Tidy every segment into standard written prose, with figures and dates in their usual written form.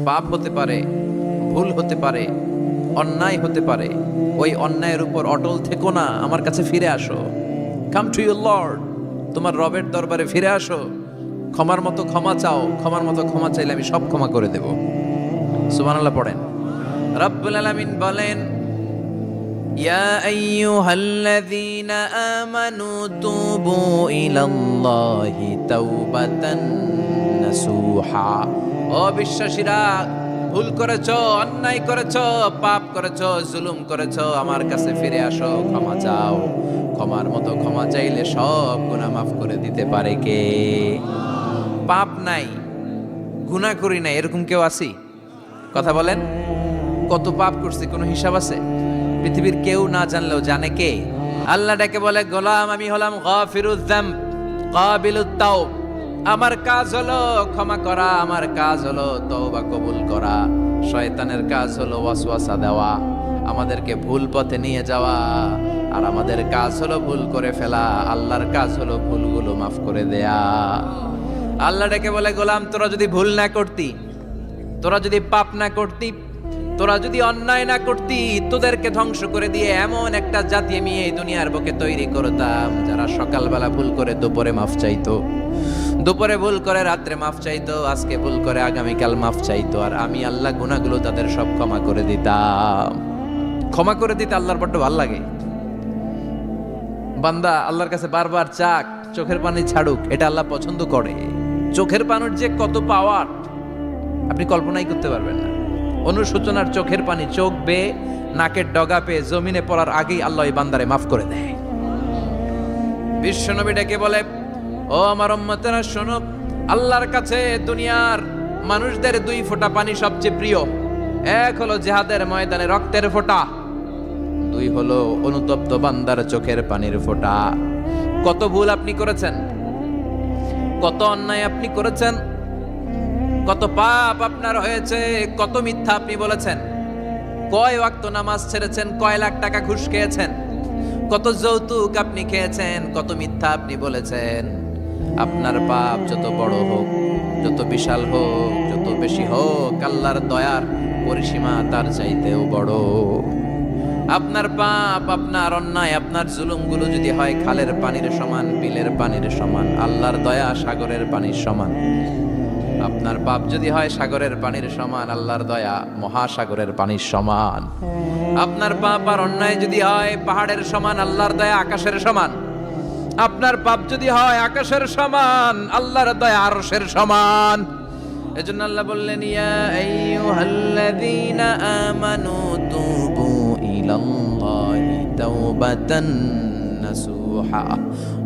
পাপ হতে পারে, ভুল হতে পারে, অন্যায় হতে পারে। ওই অন্যায়ের উপর অটল থেকো না, আমার কাছে ফিরে আসো। কাম টু ইউর লর্ড, তোমার রবের দরবারে ফিরে আসো। ক্ষমার মতো ক্ষমা চাও, ক্ষমার মতো ক্ষমা চাইলে আমি সব ক্ষমা করে দেব। সুবহানাল্লাহ পড়েন। রব্বুল আলামিন বলেন, ইয়া আইয়ুহাল্লাযীনা আমানু তুবু ইলাল্লাহি তাওবাতান নাসুহা। ও বিশ্বাসীরা, ভুল করেছো, অন্যায় করেছো, পাপ করেছো, জুলুম করেছো, আমার কাছে ফিরে আসো, ক্ষমা চাও। ক্ষমার মতো ক্ষমা চাইলে সব গুনাহ মাফ করে দিতে পারে কে? পাপ নাই, গুনাহ করি নাই, এরকম কেউ আছি? কথা বলেন। কত পাপ করছি কোনো হিসাব আছে? পৃথিবীর কেউ না জানলেও জানে কে? আল্লাহ ডেকে বলে, গোলাম আমি হলাম গাফিরুয যামব কাবিলুত তাওব। আমার কাজ হলো ক্ষমা করা, আমার কাজ হলো তওবা কবুল করা। শয়তানের কাজ হলো ওয়াসওয়াসা দেওয়া, আমাদেরকে ভুল পথে নিয়ে যাওয়া। আর আমাদের কাজ হলো ভুল করে ফেলা, আল্লাহর কাজ হলো ভুলগুলো মাফ করে দেয়া। আল্লাহ ডেকে বলে, গোলাম তোরা যদি ভুল না করতি, তোরা যদি পাপ না করতি, তোরা যদি অন্যায় না করতি, তোদেরকে ধ্বংস করে দিয়ে এমন একটা জাতি আমি এই দুনিয়ার বুকে তৈরি করতাম, যারা সকালবেলা ভুল করে দুপুরে মাফ চাইতো, দুপুরে ভুল করে রাত্রে মাফ চাইতো, আজকে ভুল করে আগামীকাল মাফ চাইতো। আর আমি আল্লাহ গুনাহগুলো তাদের সব ক্ষমা করে দিতাম। ক্ষমা করে দিতে আল্লাহর বড্ড ভালো লাগে। বান্দা আল্লাহর কাছে বারবার চাক, চোখের পানি ছাড়ুক, এটা আল্লাহ পছন্দ করে। চোখের পানির যে কত পাওয়ার আপনি কল্পনাই করতে পারবেন না। অনুশোচনার চোখের পানি চোখ বেয়ে নাকের ডগা পেয়ে জমিনে পড়ার আগেই আল্লাহ এই বান্দারে মাফ করে দেয়। বিশ্বনবী ডেকে বলে, ও আমার উম্মতেরা শোনো, আল্লাহর কাছে দুনিয়ার মানুষদের দুই ফোঁটা পানি সবচেয়ে প্রিয়। এক হলো জিহাদের ময়দানে রক্তের ফোঁটা, দুই হলো অনুতপ্ত বান্দার চোখের পানির ফোঁটা। কত ভুল আপনি করেছেন, কত অন্যায় আপনি করেছেন, কত পাপ আপনার হয়েছে, কত মিথ্যা আপনি বলেছেন, কয় ওয়াক্ত নামাজ ছেড়েছেন, কয় লাখ টাকা ঘুষ খেয়েছেন, কত যৌতুক আপনি খেয়েছেন, কত মিথ্যা আপনি বলেছেন। আপনার পাপ যত বড় হোক, যত বিশাল হোক, যত বেশি হোক, আল্লাহর দয়ার পরিসীমা তার চাইতেও বড়। আপনার পাপ, আপনার অন্যায়, আপনার জুলুমগুলো যদি হয় খালের পানির সমান, বিলের পানির সমান, আল্লাহর দয়া সাগরের পানির সমান। আপনার পাপ যদি হয় সাগরের পানির সমান, আল্লাহর দয়া মহাসাগরের পানির সমান। আপনার পাপ আর অন্যায় যদি হয় পাহাড়ের সমান, আল্লাহর দয়া আকাশের সমান। আপনার পাপ যদি হয় আকাশের সমান, আল্লাহর দয়া আরশের সমান। এজন্য আল্লাহ বললেন, ইয়া আইয়ুহাল্লাযীনা আমানু তুবু ইলাল্লাহি তাওবাতান নাসুহা।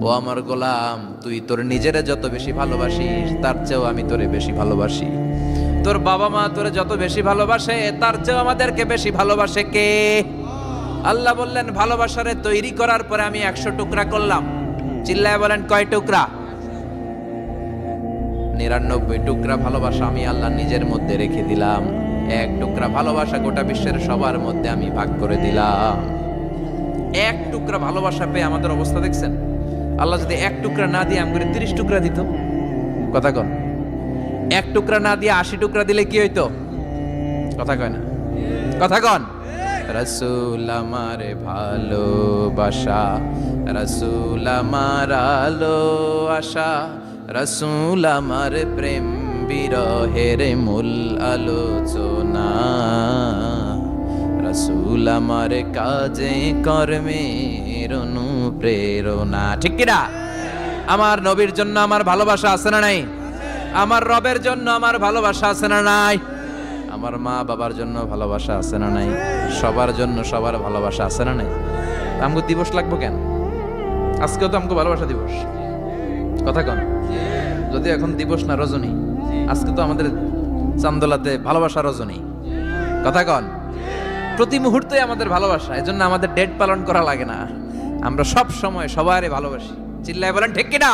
ও আমার গোলাম, তুই তোর নিজেরে যত বেশি ভালোবাসিস, তার চেয়েও আমি তোরে বেশি ভালোবাসি। তোর বাবা মা তোরে যত বেশি ভালোবাসে, তার চেয়েও আমাদেরকে বেশি ভালোবাসে কে? আল্লাহ বললেন, ভালোবাসারে তৈরি করার পরে আমি 100 টুকরা করলাম। চিল্লায় বলেন, কয় টুকরা? 99 টুকরা ভালোবাসা আমি আল্লাহ নিজের মধ্যে রেখে দিলাম। 1 টুকরা ভালোবাসা গোটা বিশ্বের সবার মধ্যে আমি ভাগ করে দিলাম। 1 টুকরা ভালোবাসা পেয়ে আমাদের অবস্থা দেখছেন? আল্লাহ যদি 1 টুকরা না দিয়ে আমাকে 30 টুকরা দিত, কথা কন। 1 টুকরা না দিয়ে 80 টুকরা দিলে কি হইতো? কথা কয় না, কথা কন। রাসূল আমার ভালোবাসা, রাসূল আমার আলো আশা, রাসূল আমার প্রেম বিরহের মূল আলোচনা, রাসূল আমার কাজে কর্মের অনুপ্রেরণা। ঠিক কিনা? আমার নবীর জন্য আমার ভালোবাসা আছে না নাই? আমার রবের জন্য আমার ভালোবাসা আছে না নাই? আমার মা বাবার জন্য ভালোবাসা আছে না নাই? সবার জন্য সবার ভালোবাসা আছে না নাই? আমগো দিবস লাগবো কেন? আজকেও তো আমগো ভালোবাসা দিবস, কথা কন। যদি এখন দিবস না, রজনী, আজকে তো আমাদের চান্দোলাতে ভালোবাসা রজনী, কথা কন। প্রতি মুহূর্তে আমাদের ভালোবাসা, এজন্য আমাদের ডেট পালন করা লাগে না। আমরা সব সময় সবারই ভালোবাসি। চিল্লায় বলেন ঠিক কিনা?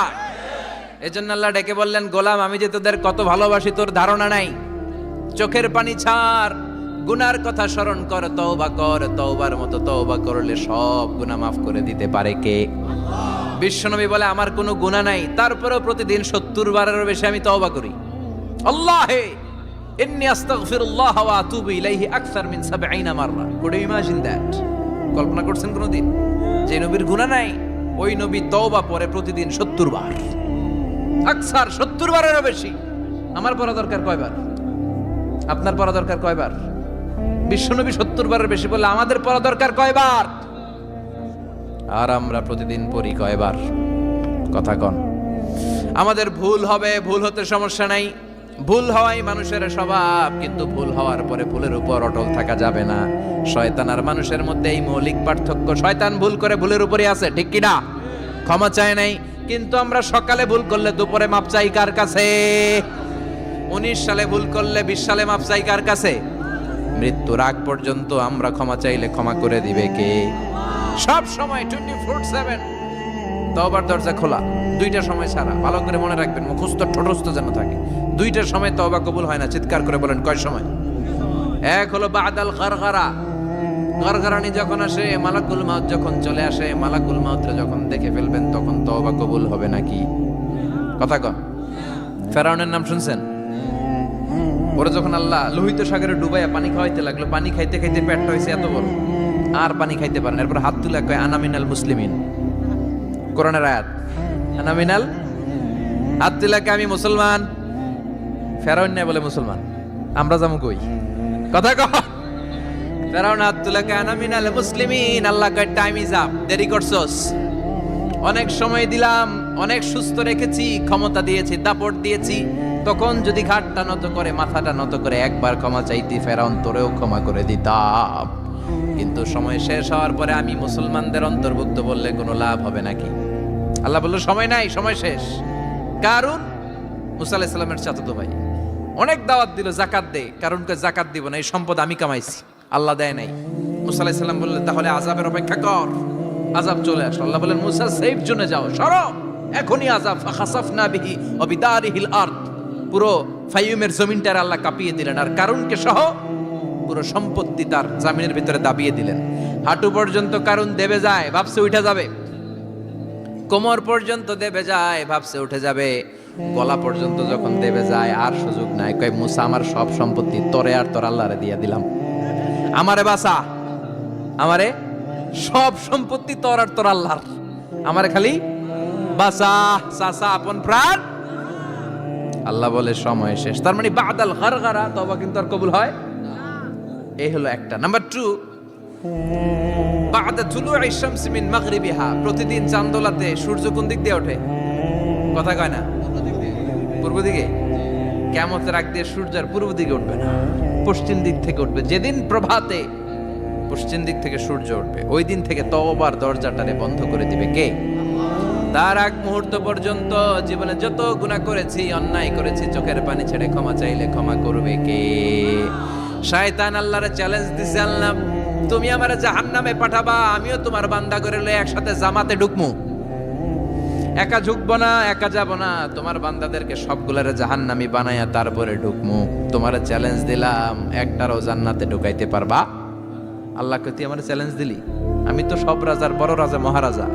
এজন্য আল্লাহ ডেকে বললেন, গোলাম আমি যে তোদের কত ভালোবাসি তোর ধারণা নাই। চোখের পানি ছাড়, গুনার কথা স্মরণ কর, তওবা কর। তওবার মতো তওবা করলে সব গুনাহ মাফ করে দিতে পারে কে? বিশ্বনবী বলে, আমার কোনো গুনাহ নাই, তারপরেও প্রতিদিন 70 বারেরও বেশি আমি তওবা করি। আল্লাহে ইন্নী আস্তাগফিরুল্লাহ ওয়া আতুবু ইলাইহি আকসার মিন 70 মাররা। Could you imagine that? কল্পনা করছেন কোনদিন যে নবীর গুনাহ নাই, ওই নবী তওবা পড়ে প্রতিদিন 70 বার, আকসার 70 বারেরও বেশি। আমার পড়া দরকার কয়বার? আপনার পড়া দরকার কয়বার? বিশ্বনবী 70 বারের বেশি বলে আমাদের পড়া দরকার কয়বার? আর আমরা প্রতিদিন পড়ি কয়বার? কথা কন। আমাদের ভুল হবে, ভুল হতে সমস্যা নাই, ভুল হওয়াই মানুষের স্বভাব, কিন্তু ভুল হওয়ার পরে ভুলের উপর অটল থাকা যাবে না। শয়তান আর মানুষের মধ্যে এই মৌলিক পার্থক্য। শয়তান ভুল করে ভুলের উপরই আছে, ঠিক কি না? ক্ষমা চায় নাই, কিন্তু আমরা সকালে ভুল করলে দুপুরে মাপ চাই কার কাছে? 19 সালে ভুল করলে 20 সালে মাপ চাই কার কাছে? মৃত্যুর আগ পর্যন্ত আমরা ক্ষমা চাইলে ক্ষমা করে দিবে কে? সব সময় 24/7 তওবার দরজা খোলা, দুইটা সময় ছাড়া। ভালো করে মনে রাখবেন, মুখস্থ ঠোঁটস্থ যেন থাকে। দুইটার সময় তওবা কবুল হয় না, চিৎকার করে বলেন কয় সময়? এক হলো বাদাল গারগারা, গারগারানি যখন আসে, মালাকুল মাউত যখন চলে আসে, মালাকুল মাউতরে যখন দেখে ফেলবেন তখন তওবা কবুল হবে নাকি? কথা কন। ফেরাউনের নাম শুনছেন? ওরা যখন আল্লাহ লোহিত সাগরে ডুবাইয়া পানি খাওয়াইতে লাগলো, পানি খাইতে খাইতে পেটটা হয়েছে এত বড়, আর পানি খাইতে পারেন। এরপর হাত তুলে কয় আনা মিনাল মুসলিমিন। কোরআনের আয়াত, আনা মিনাল, হাত তুলে কয় আমি মুসলমান। ফেরাউন নাই বলে মুসলমান, আমরা যাবো কই? কথা কহ। ফেরাউন হাত তুলে কয় আনা মিনাল মুসলিমিন। আল্লাহ কয় টাইম ইজ আপ, দেরি করছস। অনেক সময় দিলাম, অনেক সুস্থ রেখেছি, ক্ষমতা দিয়েছি, দাপট দিয়েছি, তখন যদি ঘাটটা নত করে, মাথাটা নত করে একবার ক্ষমা চাইতি, ফেরাউন তোরেও ক্ষমা করে দিতাম। কিন্তু সময় শেষ হওয়ার পরে আমি মুসলমানদের অন্তর্ভুক্ত বললে কোনো লাভ হবে নাকি? আল্লাহ বলল সময় নাই, সময় শেষ। কারণ মুসা আলাইহিস সালামের চাচাতো ভাই অনেক দাওয়াত দিল, জাকাত দে। কারণকে জাকাত দিব না, এই সম্পদ আমি কামাইছি, আল্লাহ দেয় নাই। মুসা আলাইহিস সালাম বললেন তাহলে আযাবের অপেক্ষা কর। আযাব চলে আসলো। আল্লাহ বলেন মুসা সেফ জোনে যাও, সরো, এখনই আযাব। ফাখাসাফনা বিহি ওয়া বিদারিহিল আরদ, পুরো ফাইয়ুমের জমিনটার আল্লাহ কাঁপিয়ে দিলেন, আর কারুনকে সহ পুরো সম্পত্তি তার জামিনের ভিতরে দাবিয়ে দিলেন। হাঁটু পর্যন্ত কারুন দেবে যায়, ভাবছে উঠে যাবে। কোমর পর্যন্ত দেবে যায়, ভাবছে উঠে যাবে। গলা পর্যন্ত যখন দেবে যায় আর সুযোগ নাই। কয় মুসা আমার সব সম্পত্তি তোরে আর তোর আল্লাহরে দিয়ে দিলাম, আমারে বাঁচা, আমারে সব সম্পত্তি তোর আর তোর আল্লাহর, আমারে খালি বাঁচা, চাচা আপন প্রাণ। আল্লাহ বলে সময় শেষ। তার মানে বাদাল গারগারা তওবা কিন্তু আর কবুল হয়। এই হলো একটা। নাম্বার 2, বাদা তুলুই শামস মিন মাগরিবিহা, প্রতিদিন চাঁদোলাতে সূর্য কোন দিক দিয়ে ওঠে? কথা কয় না? পূর্ব দিকে। কিয়ামতের আগ দিয়ে সূর্য আর পূর্ব দিকে উঠবে না, পশ্চিম দিক থেকে উঠবে। যেদিন প্রভাতে পশ্চিম দিক থেকে সূর্য উঠবে, ওই দিন থেকে তওবার দরজাটারে বন্ধ করে দিবে কে? তার আগ মুহূর্ত পর্যন্ত জীবনে যত গুনাহ করেছি, অন্যায় করেছি, চোখের পানি ছেড়ে ক্ষমা চাইলে ক্ষমা করবে কে? শয়তান আল্লাহরে চ্যালেঞ্জ দিছে, আল্লাহ তুমি আমারে জাহান্নামে পাঠাবা, আমিও তোমার বান্দা করে লয়ে একসাথে জামাতে ঢুকমু। একা ঢুকবো না, একা যাব না, তোমার বান্দাদেরকে সবগুলারে জাহান্নামী বানায়া তারপরে ঢুকমু। তোমারে চ্যালেঞ্জ দিলাম, একটারও জান্নাতে ঢুকাইতে পারবা? আল্লাহকে তুই আমারে চ্যালেঞ্জ দিলি? আমি তো সব রাজার বড় রাজা, মহারাজা,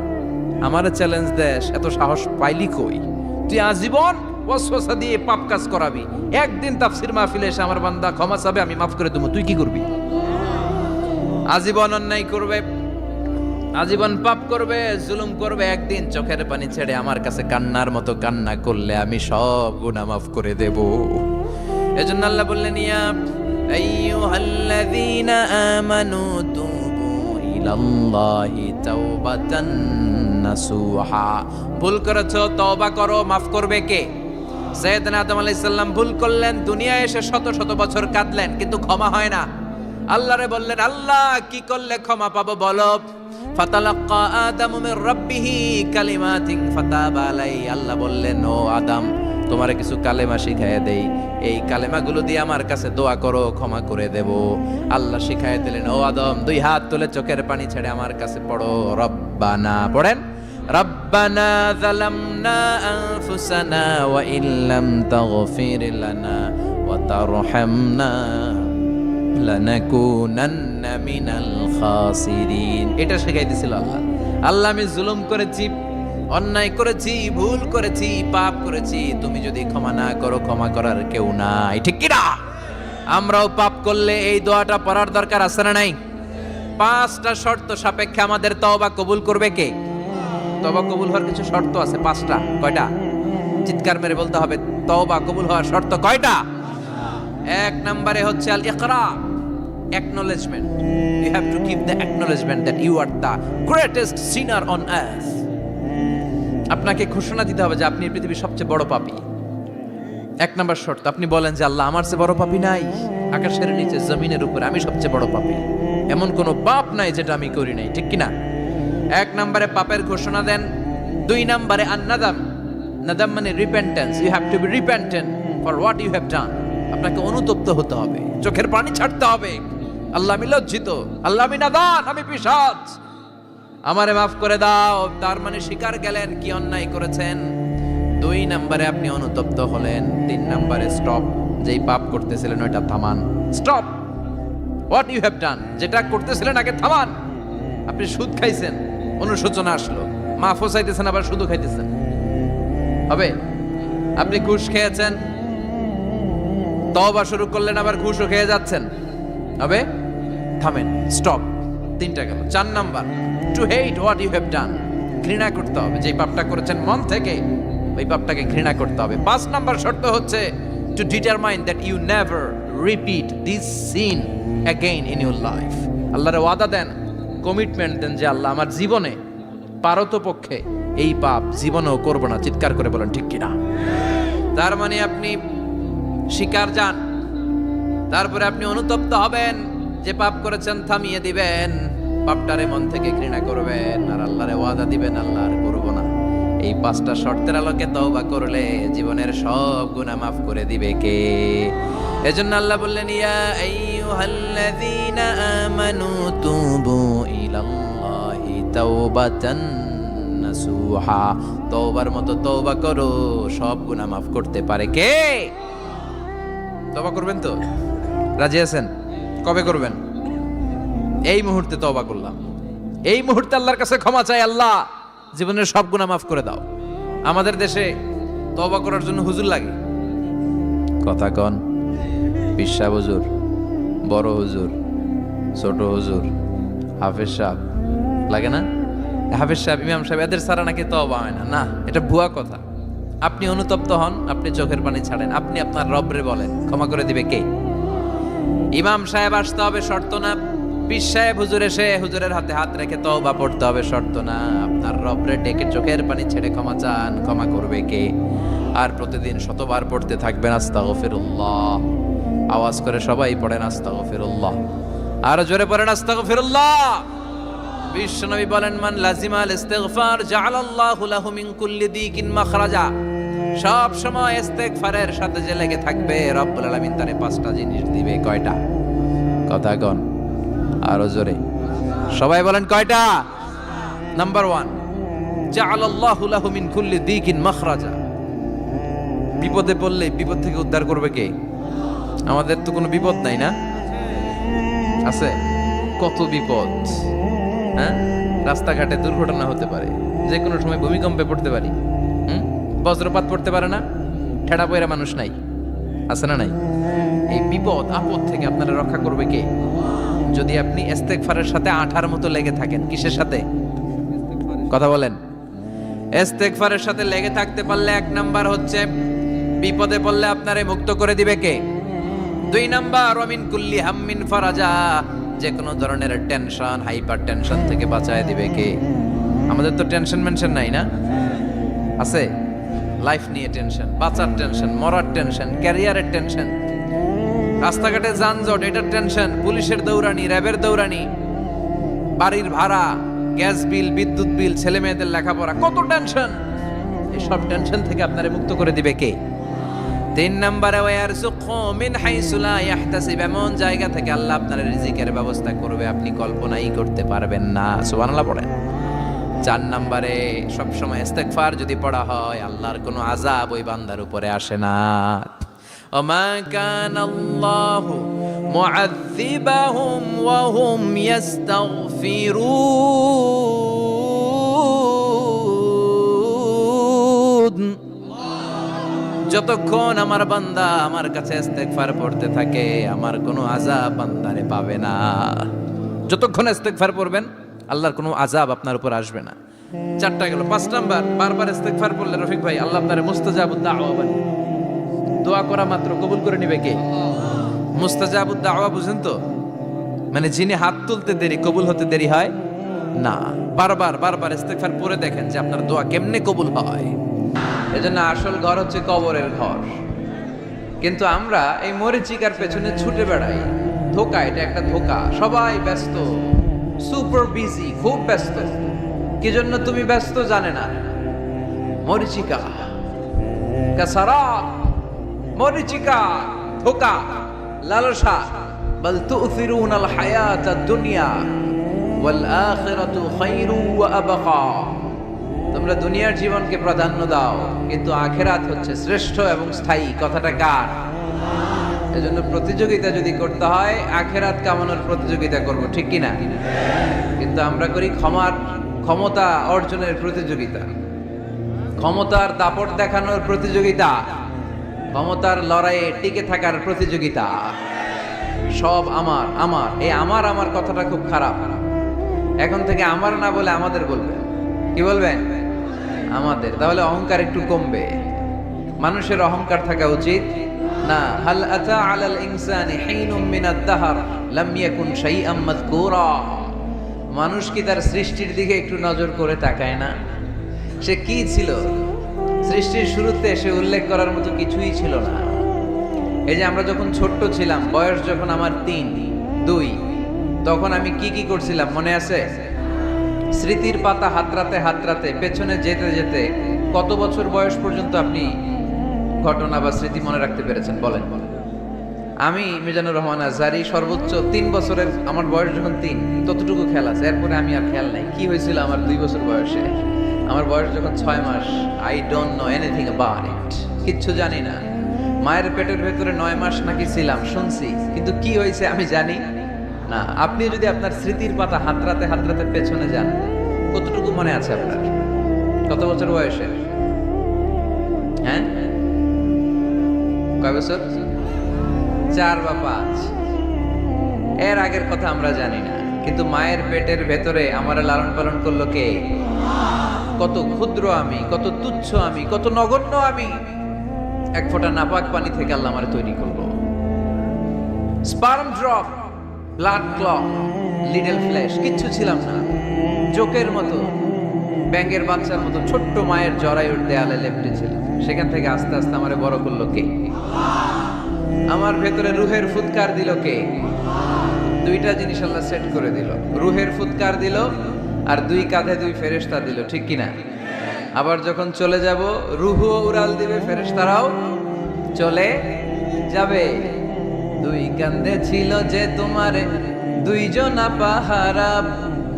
আমারে চ্যালেঞ্জ দেশ, এত সাহস পাইলি কই? তুই আজীবন ওয়াসওয়াসা দিয়ে পাপ কাজ করাবি, একদিন তাফসীর মাহফিলে এসে আমার বান্দা ক্ষমা চাবে, আমি মাফ করে দেবো, তুই কি করবি? আজীবন অন্যায় করবে, আজীবন পাপ করবে, জুলুম করবে, একদিন চোখের পানি ছেড়ে আমার কাছে কান্নার মতো কান্না করলে আমি সব গুনাহ মাফ করে দেব। এজন্য আল্লাহ বললেন ইয়া আইয়ুহাল্লাযীনা আমানু তুবু ইলাল্লাহি তাওবাতান নাসুহা। ভুল করেছো, তওবা করো, মাফ করবে কে? সাইয়েদনা আদম আলাইহিস সালাম ভুল করলেন, দুনিয়ায় এসে শত শত বছর কাঁদলেন, কিন্তু ক্ষমা হয় না। আল্লাহরে বললেন আল্লাহ কি করলে ক্ষমা পাবো বলো? ফাতালাক্কা আদামু মির রাব্বিহি কালিমাতিন ফাতাবা আলাইহি। আল্লাহ বললেন ও আদম তোমারে কিছু কালেমা শিখাইয়া দেই, এই কালেমাগুলো দিয়ে আমার কাছে দোয়া করো, ক্ষমা করে দেব। আল্লাহ শিখাইয়া দিলেন ও আদম 2 হাত তুলে চোখের পানি ছেড়ে আমার কাছে পড়ো, রব্বানা, পড়েন রব্বানা যালামনা আনফুসানা ওয়া ইল্লাম তাগফির লানা ওয়া তারহামনা লানাকুনান্না মিনাল খাসিরিন। এটা শিখাই দিয়েছিল আল্লাহ। আল্লাহ আমি জুলুম করেছি, অন্যায় করেছি, ভুল করেছি, পাপ করেছি, তুমি যদি ক্ষমা না করো ক্ষমা করার কেউ নাই, ঠিক কি না? আমরাও পাপ করলে এই দোয়াটা পড়ার দরকার আছে না নাই? 5টা শর্ত সাপেক্ষে আমাদের তওবা কবুল করবে কে? তওবা কবুল হওয়ার কিছু শর্ত আছে 5টা। কয়টা? চিৎকার মেরে বলতে হবে, তওবা কবুল হওয়ার শর্ত কয়টা? 1 নম্বরে হচ্ছে আল ইকরা, acknowledgement. You have to give the acknowledgement that you are the greatest sinner on earth. আপনাকে ঘোষণা দিতে হবে যে আপনি পৃথিবীর সবচেয়ে বড় পাপী। 1 নম্বর শর্ত, আপনি বলেন যে আল্লাহ, আমার চেয়ে বড় পাপী নাই, আকাশের নিচে জমিনের উপরে আমি সবচেয়ে বড় পাপী, এমন কোনো পাপ নাই যেটা আমি করি নাই, ঠিক কিনা? 1 নম্বরে পাপের ঘোষণা দেন। 2 নম্বরে আন-নাদাম, নাদাম মানে repentance. You have to be repentant for what you have done. আপনাকে অনুতপ্ত হতে হবে, চোখের পানি ছাড়তে হবে। আল্লাহ, আমি লজ্জিত, আল্লাহ আমি নাদান, আমি পিশাচ, আমারে মাফ করে দাও। তার মানে স্বীকার গেলেন কি অন্যায় করেছেন। 2 নম্বরে আপনি অনুতপ্ত হলেন। 3 নম্বরে স্টপ, যেই পাপ করতেছিলেন ওইটা থামান। Stop what you have done, যেটা করতেছিলেন আগে থামান। আপনি সুদ খাইছেন, অনুশোচনা আসলো, মাফও চাইতেছেন, আবার সুদও খাইতেছেন, হবে? আপনি ঘুষ খেয়েছেন, তওবা শুরু করলেন, আবার ঘুষও খেয়ে যাচ্ছেন, হবে? থামেন, স্টপ। 3টা গেল। 4 number, to hate what you have done, ঘৃণা করতে হবে, যে পাপটা করেছেন মন থেকে ওই পাপটাকে ঘৃণা করতে হবে। 5 নাম্বার শর্ত হচ্ছে to determine that you never repeat this sin again in your life. আল্লাহর ওয়াদা দেন, কমিটমেন্ট দেন যে আল্লাহ, আমার জীবনে পারতপক্ষে এই পাপ জীবনেও করব না। চিৎকার করে বলেন ঠিক কিনা? তার মানে আপনি স্বীকার যান, তারপরে আপনি অনুতপ্ত হবেন, যে পাপ করেছেন থামিয়ে দিবেন, পাপটারে মন থেকে ঘৃণা করবেন, আর আল্লাহরে ওয়াদা দিবেন, আল্লাহ আর করব না। এই 5টা শর্তের আলোকে তওবা করলে জীবনের সব গুনাহ মাফ করে দিবে কে? এজন্য আল্লাহ বললেন, ইয়া আইয়ুহাল্লাযীনা আমানু তুবু ইলাল্লাহি তাওবাতান নাসুহা। তওবার মতো তওবা করো, সব গুনাহ মাফ করতে পারে কে? তওবা করবেন তো? রাজি আছেন? কবে করবেন? এই মুহূর্তে তওবা করলাম, এই মুহূর্তে আল্লাহর কাছে ক্ষমা চাই, আল্লাহ জীবনের সব গুনাহ মাফ করে দাও। আমাদের দেশে তওবা করার জন্য হুজুর লাগে, কথা কন? পিসা হুজুর, বড় হুজুর, ছোট হুজুর, হাফেজ সাহেব লাগে না? হাফেজ সাহেব, ইমাম সাহেব, এদের ছাড়া নাকি তওবা হয় না। না, এটা ভুয়া কথা। আপনি অনুতপ্ত হন, আপনি চোখের পানি ছাড়েন, আপনি আপনার রবরে বলেন, ক্ষমা করে দিবে কে? ইমাম সাহেব আসতে হবে শর্ত না, পীর সাহেব হুজুর এসে হুজুরের হাতে হাত রেখে তওবা পড়তে হবে শর্ত না। আপনার রবরে ডেকে চোখের পানি ছেড়ে ক্ষমা চান, ক্ষমা করবে কে? আর প্রতিদিন শতবার পড়তে থাকবেন আস্তাগফিরুল্লাহ। আওয়াজ করে সবাই পড়েন আস্তাগফিরুল্লাহ, আরো জোরে পড়েন আস্তাগফিরুল্লাহ। বিশ্বনবী বলেন, মান লাজিমাল ইস্তিগফার জাআলাল্লাহু লাহু মিন কুল্লি দিকিন মাখরাজা। সব সময় ইস্তেগফারের সাথে যে লেগে থাকবে, রব্বুল আলামিন তারে 5টা জিনিস দিবে। কয়টা? কথা কন, আরো জোরে সবাই বলেন, কয়টা? নাম্বার 1, জাআলাল্লাহু লাহু মিন কুল্লি দিকিন মাখরাজা। বিপদে পড়লে বিপদ থেকে উদ্ধার করবে কে? আমাদের তো কোনো বিপদ নাই না? আছে কত বিপদ, হ্যাঁ? রাস্তাঘাটে দুর্ঘটনা হতে পারে, যে কোনো সময় ভূমিকম্পে পড়তে পারি, বজ্রপাত পড়তে পারে না, ঠেড়া পয়রা মানুষ নাই, আছে না নাই? এই বিপদ আপদ থেকে আপনারা রক্ষা করবে কে? যদি আপনি ইস্তেগফারের সাথে আঠার মতো লেগে থাকেন। কিসের সাথে? কথা বলেন। ইস্তেগফারের সাথে লেগে থাকতে পারলে 1 নাম্বার হচ্ছে বিপদে পড়লে আপনারে মুক্ত করে দিবে কে? 2 নাম্বার, ওয়া মিন কুল্লি হাম্মিন ফারাজা। যে কোনো ধরনের টেনশন, হাইপার টেনশন থেকে বাঁচায় দিবে কে? আমাদের তো টেনশন মেনশন নাই না? আছে? লাইফ নিয়ে টেনশন, বাঁচার টেনশন, মরার টেনশন, ক্যারিয়ারের টেনশন, রাস্তাঘাটে যানজট, এটার টেনশন, পুলিশের দৌড়ানি, র্যাবের দৌড়ানি, বাড়ির ভাড়া, গ্যাস বিল, বিদ্যুৎ বিল, ছেলে মেয়েদের লেখাপড়া, কত টেনশন। এই সব টেনশন থেকে আপনারে মুক্ত করে দিবে কে? 3 নম্বরে, ওয়ারযুকহু মিন হাইসু লা ইয়াহতাসিব। এমন জায়গা থেকে আল্লাহ আপনার রিজিকের ব্যবস্থা করবে আপনি কল্পনাই করতে পারবেন না। সুবহানাল্লাহ পড়েন। 4 নম্বরে, সবসময় ইস্তেগফার যদি পড়া হয়, আল্লাহর কোনো আযাব ওই বান্দার উপরে আসে না। ওমা কানাল্লাহু মুআযযিবাহুম ওয়া হুম ইস্তাগফিরুন। যতক্ষণ আমার বান্দা আমার কাছে ইস্তেগফার পড়তে থাকে আমার কোনো আযাব বান্দারে পাবে না। যতক্ষণ ইস্তেগফার পড়বেন আল্লাহর কোনো আযাব আপনার উপর আসবে না। 4টা গেল। 5 নাম্বার, বারবার ইস্তেগফার পড়লে রফিক ভাই আল্লাহ আপনারে মুস্তাজাবুদ দাওয়া বানিয়ে দোয়া করা মাত্র কবুল করে নেবে কে? মুস্তাজাবুদ দাওয়া বুঝেন তো? মানে যিনি হাত তুলতে দেরি কবুল হতে দেরি হয় না। বারবার বারবার ইস্তেগফার পড়ে দেখেন যে আপনার দোয়া কেমনে কবুল হয়। এজন্য আসল ঘর হচ্ছে কবরের ঘর। কিন্তু আমরা এই মরিচিকার পেছনে ছুটে বেড়াই। ধোকা, এটা একটা ধোকা। সবাই ব্যস্ত, সুপার বিজি, খুব ব্যস্ত। কি জন্য তুমি ব্যস্ত জানে না? মরিচিকা, কাসারাত, মরিচিকা, ধোকা, লালসা। বল তু'থিরুনাল হায়াতাদ দুনিয়া ওয়াল আখিরাতু খায়রু ওয়া আবকা। তোমরা দুনিয়ার জীবনকে প্রাধান্য দাও, কিন্তু আখিরাত হচ্ছে শ্রেষ্ঠ এবং স্থায়ী। কথাটা কার? এজন্য প্রতিযোগিতা যদি করতে হয় আখিরাত কামানোর প্রতিযোগিতা করব, ঠিক কি না? কিন্তু আমরা করি ক্ষমতা অর্জনের প্রতিযোগিতা, ক্ষমতার দাপট দেখানোর প্রতিযোগিতা, ক্ষমতার লড়াইয়ে টিকে থাকার প্রতিযোগিতা। সব আমার আমার, এই আমার আমার কথাটা খুব খারাপ। এখন থেকে আমার না বলে আমাদের বলবেন। কি বলবেন? আমাদের। তাহলে অহংকার একটু কমবে। মানুষের অহংকার থাকা উচিত না। হাল আতা আলাল ইনসানি হিনুম মিনাদ দাহর লাম ইয়াকুন শাইআম মাযকুরা। মানুষ কি তার সৃষ্টির দিকে একটু নজর করে তাকায় না? সে কি ছিল? সৃষ্টির শুরুতে সে উল্লেখ করার মতো কিছুই ছিল না। এই যে আমরা যখন ছোট্ট ছিলাম, বয়স যখন আমার 3, 2, তখন আমি কি কি করছিলাম মনে আছে? স্মৃতির পাতা হাতড়াতে হাতড়াতে পেছনে যেতে যেতে কত বছর বয়স পর্যন্ত আপনি ঘটনা বা স্মৃতি মনে রাখতে পেরেছেন বলেন? আমি মিজানুর রহমান আজহারি সর্বোচ্চ 3 বছরের, আমার বয়স যখন 3 ততটুকু খেয়াল আছে। এরপরে আমি আর খেয়াল নাই কি হয়েছিল আমার 2 বছর বয়সে। আমার বয়স যখন 6 মাস, I don't know anything about it. কিচ্ছু জানি না। মায়ের পেটের ভেতরে 9 মাস নাকি ছিলাম শুনছি, কিন্তু কি হয়েছে আমি জানি না। আপনি যদি আপনার স্মৃতির পাতা হাতড়াতে হাতড়াতে পেছনে যান, কতটুকু মনে আছে আপনার? কত বছর বয়সে? হ্যাঁ, কয় বছর? 4 বা 5। এর আগের কথা আমরা জানি না। কিন্তু মায়ের পেটের ভেতরে আমার লালন পালন করলো কে? কত ক্ষুদ্র আমি, কত তুচ্ছ আমি, কত নগণ্য আমি। এক ফোঁটা নাপাক পানি থেকে আল্লাহ আমার তৈরি করলো। Sperm drop, blood clot, little flesh, কিচ্ছু ছিলাম না। জোকের মতো, ব্যাঙের বাচ্চার মতো ছোট্ট মায়ের জরায়ুর দেয়ালে লেপ্টে ছিল। সেখান থেকে আস্তে আস্তে আমারে বড় করলো কে? আমার ভেতরে রুহের ফুৎকার দিল কে? 2টা জিনিস আল্লাহ সেট করে দিল। রুহের ফুৎকার দিল আর 2 কাঁধে 2 ফেরেশতা দিল, ঠিক কিনা? আবার যখন চলে যাব রুহও উড়াল দিবে, ফেরেশতারাও চলে যাবে। 2 কাঁধে ছিল যে তোমারে 2 জনা পাহারা,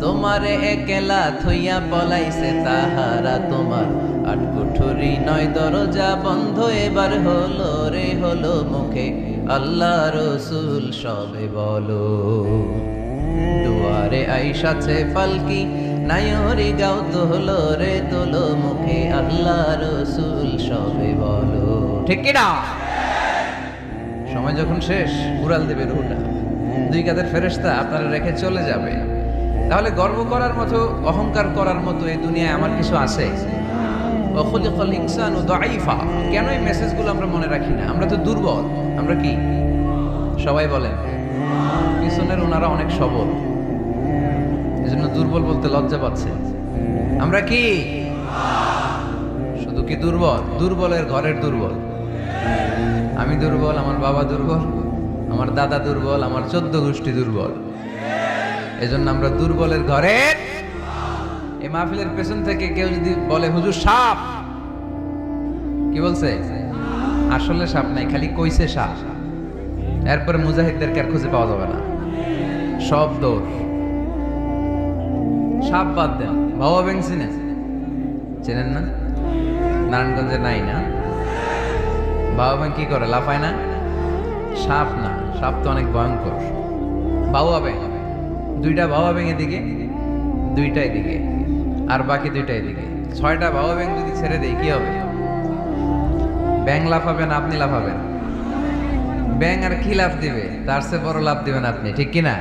তোমারে একলা থইয়া পলাইছে তাহারা। তোমার 8 কুঠুরি 9 দরজা বন্ধ, এবার হলো রে হলো মুখে আল্লাহ রসুল সবে বলো। দুয়ারে আইসাছে পালকি নায়রি গাও তোলো রে তোলো, মুখে আল্লাহ রসুল সবে বলো, ঠিক কিনা? সময় যখন শেষ উড়াল দেবে রুহটা। 2 কাঁধের ফেরেশতা আপনারা রেখে চলে যাবে। তাহলে গর্ব করার মতো, অহংকার করার মতো এই দুনিয়ায় আমার কিছু আছে? ওয়াখুলিকাল ইনসানু দাঈফা। কেন এই মেসেজগুলো আমরা মনে রাখি না? আমরা তো দুর্বল। আমরা কি সবাই বলেন? পিছনের ওনারা অনেক সবল, এজন্য দুর্বল বলতে লজ্জা পাচ্ছে। আমরা কি শুধু কি দুর্বল? দুর্বলের ঘরের দুর্বল। আমি দুর্বল, আমার বাবা দুর্বল, আমার দাদা দুর্বল, আমার 14 গোষ্ঠী দুর্বল। এজন্য আমরা দুর্বলের ঘরের। এই মাহফিলের পেছন থেকে কেউ যদি বলে হুজুর সাপ, কি বলছে? আসলে সাপ নাই, খালি কইছে সাপ। এরপরে মুজাহিদদেরকে আর খুঁজে পাওয়া যাবে না, সব দৌড়। সাপ বাদ দেন, বাবা ব্যাং চেনেন না? নারায়ণগঞ্জে নাই না? বাবা ব্যাং কি করে? লাফায় না? সাপ না, সাপ তো অনেক ভয়ঙ্কর। বাবা ব্যাং, 2টা বাবা ব্যাং এদিকে, 2টা এদিকে, আর বাকি 2টা এদিকে। 6টা বাবা ব্যাং যদি ছেড়ে দেয় কি হবে? ব্যাং লাফাবেন, আপনি লাফাবেন? ব্যাং আর কি লাফ দিবে, তার চেয়ে বড় লাফ দিবেন আপনি, ঠিক কিনা?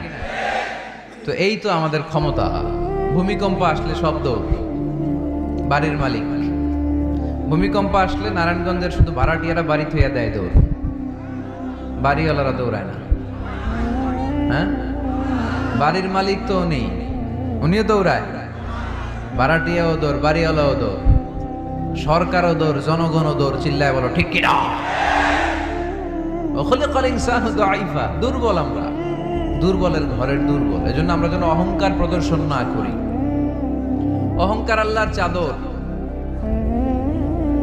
তো এই তো আমাদের ক্ষমতা। ভূমিকম্প আসলে শব্দ, বাড়ির মালিক। ভূমিকম্প আসলে নারায়ণগঞ্জের শুধু ভাড়াটিয়ারা বাড়ি থইয়া দেয় দৌড়, বাড়িওয়ালারা দৌড়ায় না। হ্যাঁ, বাড়ির মালিক তো উনিও দৌড়ায়, ভাড়াটিয়াও দৌড়, বাড়িওয়ালাও দৌড়, সরকারও দৌড়, জনগণও দৌড়। চিল্লায় বলো ঠিক কিনা? খুলিকাল ইনসানু দাঈফা, দুর্বল আমরা, দুর্বলের ঘরের দুর্বল। এজন্য আমরা যেন অহংকার প্রদর্শন না করি। অহংকার আল্লাহর চাদর,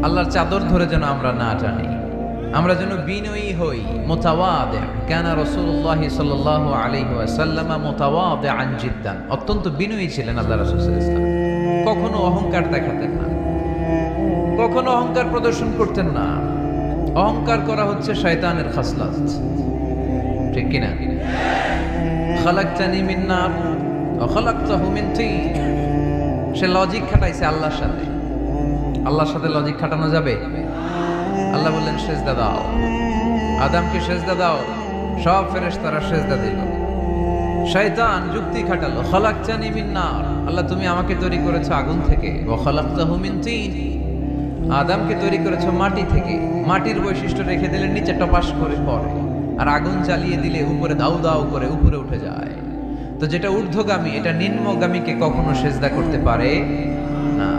আল্লাহর চাদর ধরে যেন আমরা না টানি। আমরা যেন বিনয়ী হই, মুতাওয়াদি। কানা রাসূলুল্লাহ সাল্লাল্লাহু আলাইহি ওয়াসাল্লাম মুতাওয়াদিআন জিদ্দান, অত্যন্ত বিনয়ী ছিলেন আল্লাহ রাসূল সাল্লাল্লাহু আলাইহি ওয়াসাল্লাম। কখনো অহংকার দেখাতেন না, কখনো অহংকার প্রদর্শন করতেন না। অহংকার করা হচ্ছে শয়তানের খাসলাত, ঠিক কিনা? খালাকতানি মিন নার ওয়া খালাকতাহু মিন তিন। সে লজিক খাটাইছে আল্লাহর সাথে। আল্লাহর সাথে লজিক খাটানো যাবে? আল্লাহ বললেন সেজদা দাও, আদমকে সেজদা দাও, সব ফেরেশতারা সেজদা দিল। শয়তান যুক্তি খাটালো, খালাকতানি মিন নার, আল্লাহ তুমি আমাকে তৈরি করেছো আগুন থেকে, ওয়া খালাকতাহু মিন তিন, আদমকে তৈরি করেছো মাটি থেকে। মাটির বৈশিষ্ট্য রেখে দিলে নিচে টপাস করে পড়ে, আর আগুন জ্বালিয়ে দিলে উপরে দাউ দাউ করে উপরে উঠে যায়। তো যেটা ঊর্ধ্বগামী এটা নিম্নগামীকে কখনো সেজদা করতে পারে না।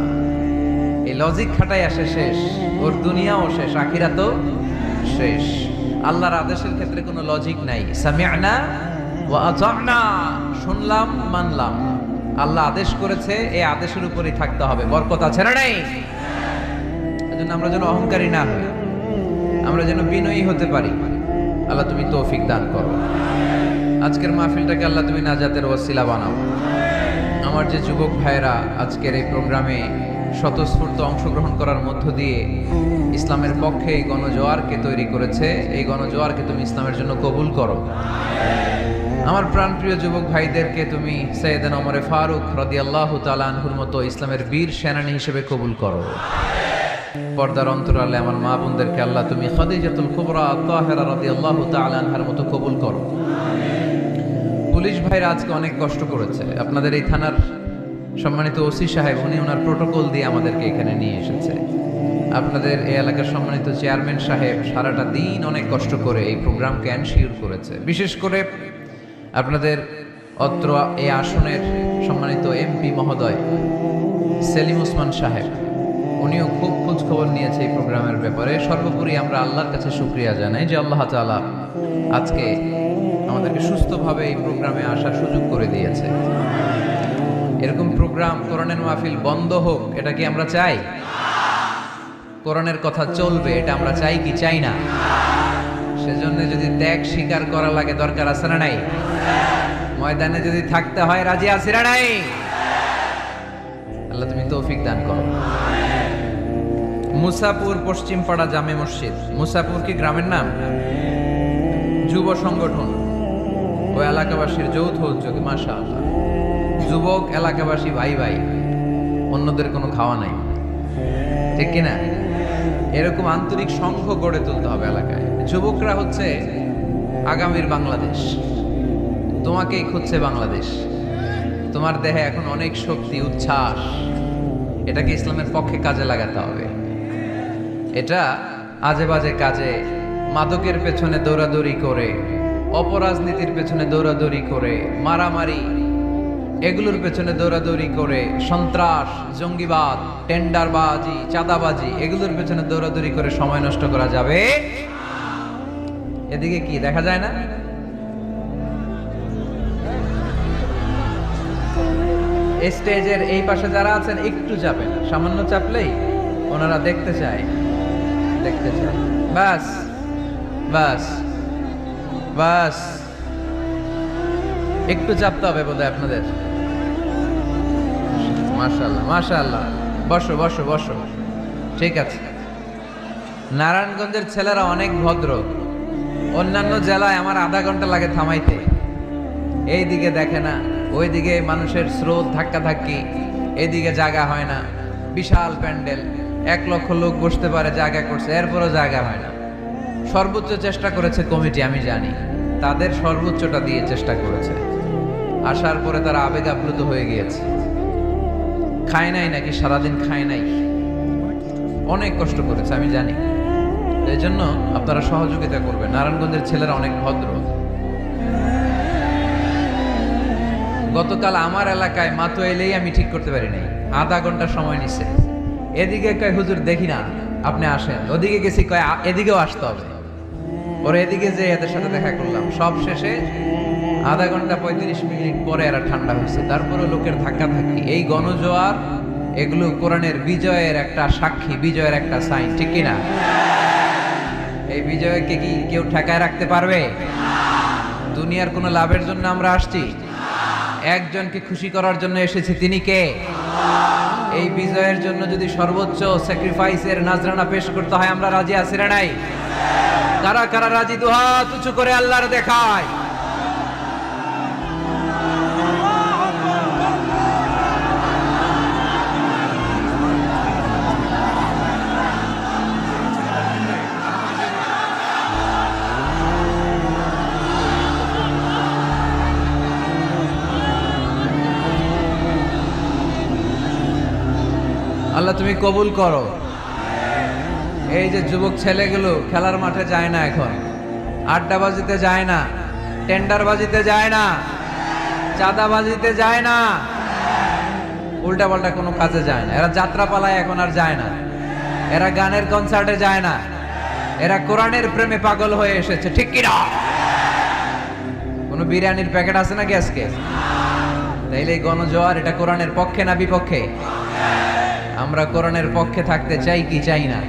এই লজিক খাটাই আসে শেষ, ওর দুনিয়াও শেষ, আখিরাতও শেষ। আল্লাহর আদেশের ক্ষেত্রে কোনো লজিক নাই। সামি'না ওয়া আতা'না, শুনলাম মানলাম। আল্লাহ আদেশ করেছে, এই আদেশের উপরই থাকতে হবে। বরকত আছে না নাই? এজন্য আমরা যেন অহংকারী না হই, আমরা যেন বিনয়ী হতে পারি। আল্লাহ তুমি তৌফিক দান করো। আজকের মাহফিলটাকে আল্লাহ তুমি নাজাতের ওয়াসিলা বানাও। আমার যে যুবক ভাইরা আজকের এই প্রোগ্রামে স্বতঃস্ফূর্ত অংশগ্রহণ করার মধ্য দিয়ে ইসলামের পক্ষে এই গণজোয়ারকে তৈরি করেছে, এই গণজোয়ারকে তুমি ইসলামের জন্য কবুল করো। আমার প্রাণপ্রিয় যুবক ভাইদেরকে তুমি সৈয়দনা ওমর ফারুক রাদিয়াল্লাহু তাআলা আনহুর মতো ইসলামের বীর সেনানী হিসেবে কবুল করো। পর্দার অন্তরালে আমার মা বোনদেরকে আল্লাহ তুমি খাদিজাতুল কুবরা তাহেরা রাদিয়াল্লাহু তাআলা আনহার মতো কবুল করো। পুলিশ ভাইরা আজকে অনেক কষ্ট করেছে। আপনাদের এই থানার সম্মানিত ওসি সাহেব, উনি ওনার প্রোটোকল দিয়ে আমাদেরকে এখানে নিয়ে এসেছে। আপনাদের এই এলাকার সম্মানিত চেয়ারম্যান সাহেব সারাটা দিন অনেক কষ্ট করে এই প্রোগ্রামকে এনশিওর করেছে। বিশেষ করে আপনাদের অত্র এই আসনের সম্মানিত এমপি মহোদয় সেলিম ওসমান সাহেব, উনিও খুব খোঁজ খবর নিয়েছে এই প্রোগ্রামের ব্যাপারে। সর্বোপরি আমরা আল্লাহর কাছে শুকরিয়া জানাই যে আল্লাহ তাআলা আজকে আমাদেরকে সুস্থভাবে এই প্রোগ্রামে আসার সুযোগ করে দিয়েছে। এরকম প্রোগ্রাম, কোরআনের মাহফিল বন্ধ হোক, এটা কি আমরা চাই? কোরআনের কথা চলবে, এটা আমরা চাই কি চাই না? সেজন্য যদি ত্যাগ স্বীকার করা লাগে, দরকার আছে না নাই? ময়দানে যদি থাকতে হয়, রাজি আছে না নাই? আল্লাহ তুমি তৌফিক দান করো। মুসাপুর পশ্চিমপাড়া জামে মসজিদ, মুসাপুর কি গ্রামের নাম? যুব সংগঠন ও এলাকাবাসীর যৌথ উদ্যোগে, মাশাআল্লাহ, যুবক এলাকাবাসী ভাই ভাই, অন্যদের কোনো খাওয়া নাই, ঠিক কিনা? এরকম আন্তরিক সংঘ গড়ে তুলতে হবে এলাকায়। যুবকরা হচ্ছে আগামীর বাংলাদেশ, তোমাকেই খুঁজছে বাংলাদেশ। তোমার দেহে এখন অনেক শক্তি, উচ্ছ্বাস, এটাকে ইসলামের পক্ষে কাজে লাগাতে হবে। এটা আজে বাজে কাজে, মাদকের পেছনে দৌড়াদৌড়ি করে, অপরাজনীতির পেছনে দৌড়াদৌড়ি করে, মারামারি এগুলোর পেছনে দৌড়াদৌড়ি করে, সন্ত্রাস, জঙ্গিবাদ, টেন্ডারবাজি, চাঁদাবাজি এগুলোর পেছনে দৌড়াদৌড়ি করে সময় নষ্ট করা যাবে? এদিকে কি দেখা যায় না? স্টেজের এই পাশে যারা আছেন একটু চাপেন, সামান্য চাপলেই ওনারা দেখতে চায়, দেখতে চায়। বাস বাস বাস, একটু চাপতে হবে বোধহয় আপনাদের। মাশাআল্লাহ মাশাআল্লাহ, বসো বসো বসো, ঠিক আছে। নারায়ণগঞ্জের ছেলেরা অনেক ভদ্র। অন্যান্য জেলায় আমার আধা ঘন্টা লাগে থামাইতে, এই দিকে দেখে না, ওইদিকে মানুষের স্রোত, ধাক্কা ধাক্কি, এইদিকে জায়গা হয় না, বিশাল প্যান্ডেল, 1 লক্ষ লোক বসতে পারে, জায়গা করছে, এরপরও জায়গা হয় না। সর্বোচ্চ চেষ্টা করেছে কমিটি, আমি জানি তাদের সর্বোচ্চটা দিয়ে চেষ্টা করেছে। আসার পরে তারা আবেগ আপ্লুত হয়ে গিয়েছে। খায় নাই নাকি, সারাদিন খায় নাই, অনেক কষ্ট করেছে আমি জানি। এই জন্য আপনারা সহযোগিতা করবেন। নারায়ণগঞ্জের ছেলেরা অনেক ভদ্র। গতকাল আমার এলাকায় মাতো এলেই আমি ঠিক করতে পারি নাই, আধা ঘন্টা সময় নিছে। এদিকে কয় হুজুর দেখি না, আপনি আসেন। ওদিকে গেছি, কয় এদিকেও আসতে হবে। ওরা এদিকে যে এদের সাথে দেখা করলাম, সব শেষে আধা ঘন্টা 35 মিনিট পরে এরা ঠান্ডা হয়েছে। তারপরে লোকের ধাক্কা থাকি। এই গণজোয়ার এগুলো কোরআনের বিজয়ের একটা সাক্ষী, বিজয়ের একটা সাইন, ঠিক কিনা? এই বিজয়কে কি কেউ ঠেকায় রাখতে পারবে? দুনিয়ার কোনো লাভের জন্য আমরা আসছি? একজনকে খুশি করার জন্য এসেছি, তিনি কে? এই বিজয়ের জন্য যদি সর্বোচ্চ স্যাক্রিফাইসের নাজরানা পেশ করতে হয়, আমরা রাজি আছি না নাই? কারা কারা রাজি? দুহাত উঁচু করে আল্লাহর দেখায়। আল্লাহ তুমি কবুল করো। এই যে যুবক ছেলেগুলো খেলার মাঠে যায় না, এখন আড্ডাবাজিতে যায় না, টেন্ডারবাজিতে যায় না, চাঁদাবাজিতে যায় না, উল্টাপাল্টা কোনো কাজে যায় না। এরা যাত্রা পালায় এখন আর যায় না, এরা গানের কনসার্টে যায় না, এরা কোরআনের প্রেমে পাগল হয়ে এসেছে, ঠিক কিনা? কোনো বিরিয়ানির প্যাকেট আছে নাকি আজকে? তাইলে গণজোয়ার এটা কোরআনের পক্ষে না বিপক্ষে? আমরা কোরআনের পক্ষে থাকতে চাই কি চাই না?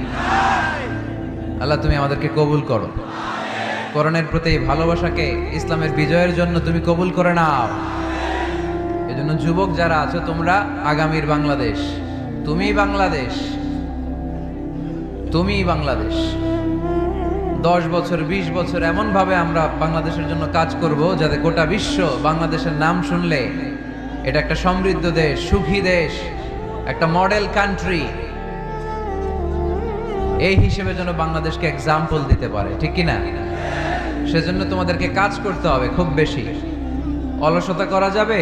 আল্লাহ তুমি আমাদেরকে কবুল করো। কোরআনের প্রতি ভালোবাসাকে ইসলামের বিজয়ের জন্য তুমি কবুল করে নাও। এজন্য যুবক যারা আছো, তোমরা আগামীর বাংলাদেশ। তুমি বাংলাদেশ, তুমি বাংলাদেশ। 10 বছর 20 বছর এমন ভাবে আমরা বাংলাদেশের জন্য কাজ করব যাতে গোটা বিশ্ব বাংলাদেশের নাম শুনলে এটা একটা সমৃদ্ধ দেশ, সুখী দেশ, একটা মডেল কান্ট্রি, এই হিসেবে যেন বাংলাদেশকে এক্সাম্পল দিতে পারে, ঠিক কিনা? সেজন্য তোমাদেরকে কাজ করতে হবে খুব বেশি। অলসতা করা যাবে?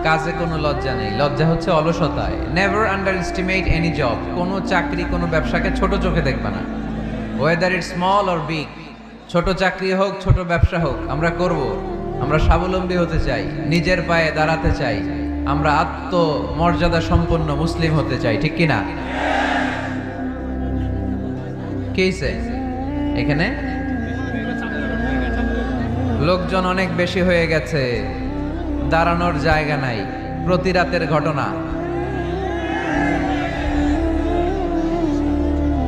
কাজে কোনো লজ্জা নেই, লজ্জা হচ্ছে অলসতায়। Never underestimate any job. কোনো চাকরি, কোনো ব্যবসাকে ছোট চোখে দেখবে না, whether it small or big. ছোট চাকরি হোক, ছোট ব্যবসা হোক, আমরা করব। আমরা স্বাবলম্বী হতে চাই, নিজের পায়ে দাঁড়াতে চাই, আমরা আত্মমর্যাদা সম্পন্ন মুসলিম হতে চাই, ঠিক কিনা? কেইছে এখানে লোকজন অনেক বেশি হয়ে গেছে, দাঁড়ানোর জায়গা নাই। প্রতি রাতের ঘটনা।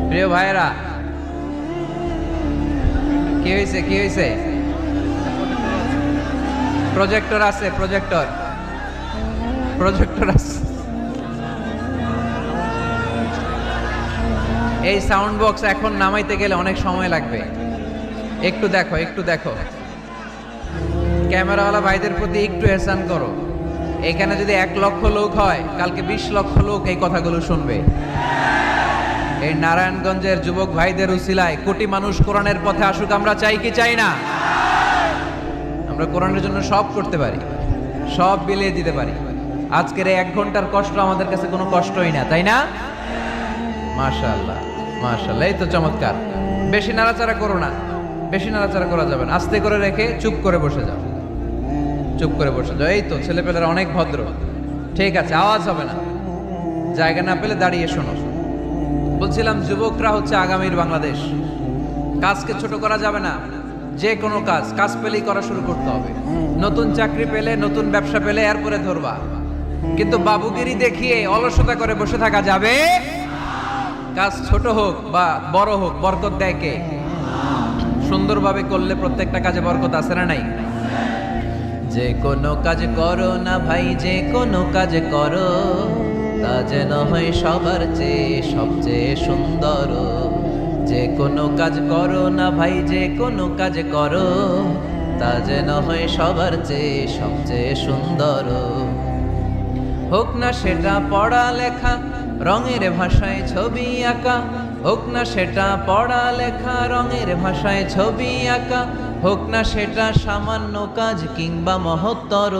প্রিয় ভাইয়েরা, কি হয়েছে? কি হয়েছে? প্রজেক্টর আছে, প্রজেক্টর আছে। এই সাউন্ড বক্স এখন নামাইতে গেলে অনেক সময় লাগবে। একটু দেখো, একটু দেখো। ক্যামেরাওয়ালা ভাইদের প্রতি একটু এহসান করো। এখানে যদি 1 লক্ষ লোক হয়, কালকে 20 লক্ষ লোক এই কথাগুলো শুনবে। এই নারায়ণগঞ্জের যুবক ভাইদের উসিলায় কোটি মানুষ কোরআনের পথে আসুক, আমরা চাই কি চাই না? আমরা কোরআনের জন্য সব করতে পারি, সব বিলিয়ে দিতে পারি। আজকের এই 1 ঘন্টার কষ্ট আমাদের কাছে কোনো কষ্টই না, তাই না? মাশাআল্লাহ, মাশাআল্লাহ, এই তো চমৎকার। বেশি নাড়াচাড়া করো না, বেশি নাড়াচাড়া করা যাবে না। আস্তে করে রেখে চুপ করে বসে যাও, চুপ করে বসে যাও। এই তো ছেলেপেলেরা অনেক ভদ্র, ঠিক আছে, আওয়াজ হবে না। জায়গা না পেলে দাঁড়িয়ে শোনো। বলছিলাম যুবকরা হচ্ছে আগামীর বাংলাদেশ। কাজকে ছোট করা যাবে না। যে কোনো কাজ পেলেই করা শুরু করতে হবে। নতুন চাকরি পেলে, নতুন ব্যবসা পেলে এরপরে ধরবা, কিন্তু বাবুগিরি দেখিয়ে অলসতা করে বসে থাকা যাবে? কাজ ছোট হোক বা বড় হোক, বরকত দেয় কে? সুন্দরভাবে করলে প্রত্যেকটা কাজে বরকত আছে না নাই? যে কোনো কাজ করো না ভাই, যে কোনো কাজ করো, তা যেন হয় সবার চেয়ে সবচেয়ে সুন্দর। যে কোনো কাজ করো না ভাই, যে কোনো কাজ করো, তা যেন হয় সবার চেয়ে সবচেয়ে সুন্দর। হোক না সেটা পড়া লেখা, রঙের ভাষায় ছবি আঁকা, হোক না সেটা পড়া লেখা। রঙের ভাষায় ছবি আঁকা, হোক না সেটা সামান্য কাজ কিংবা মহত্তর,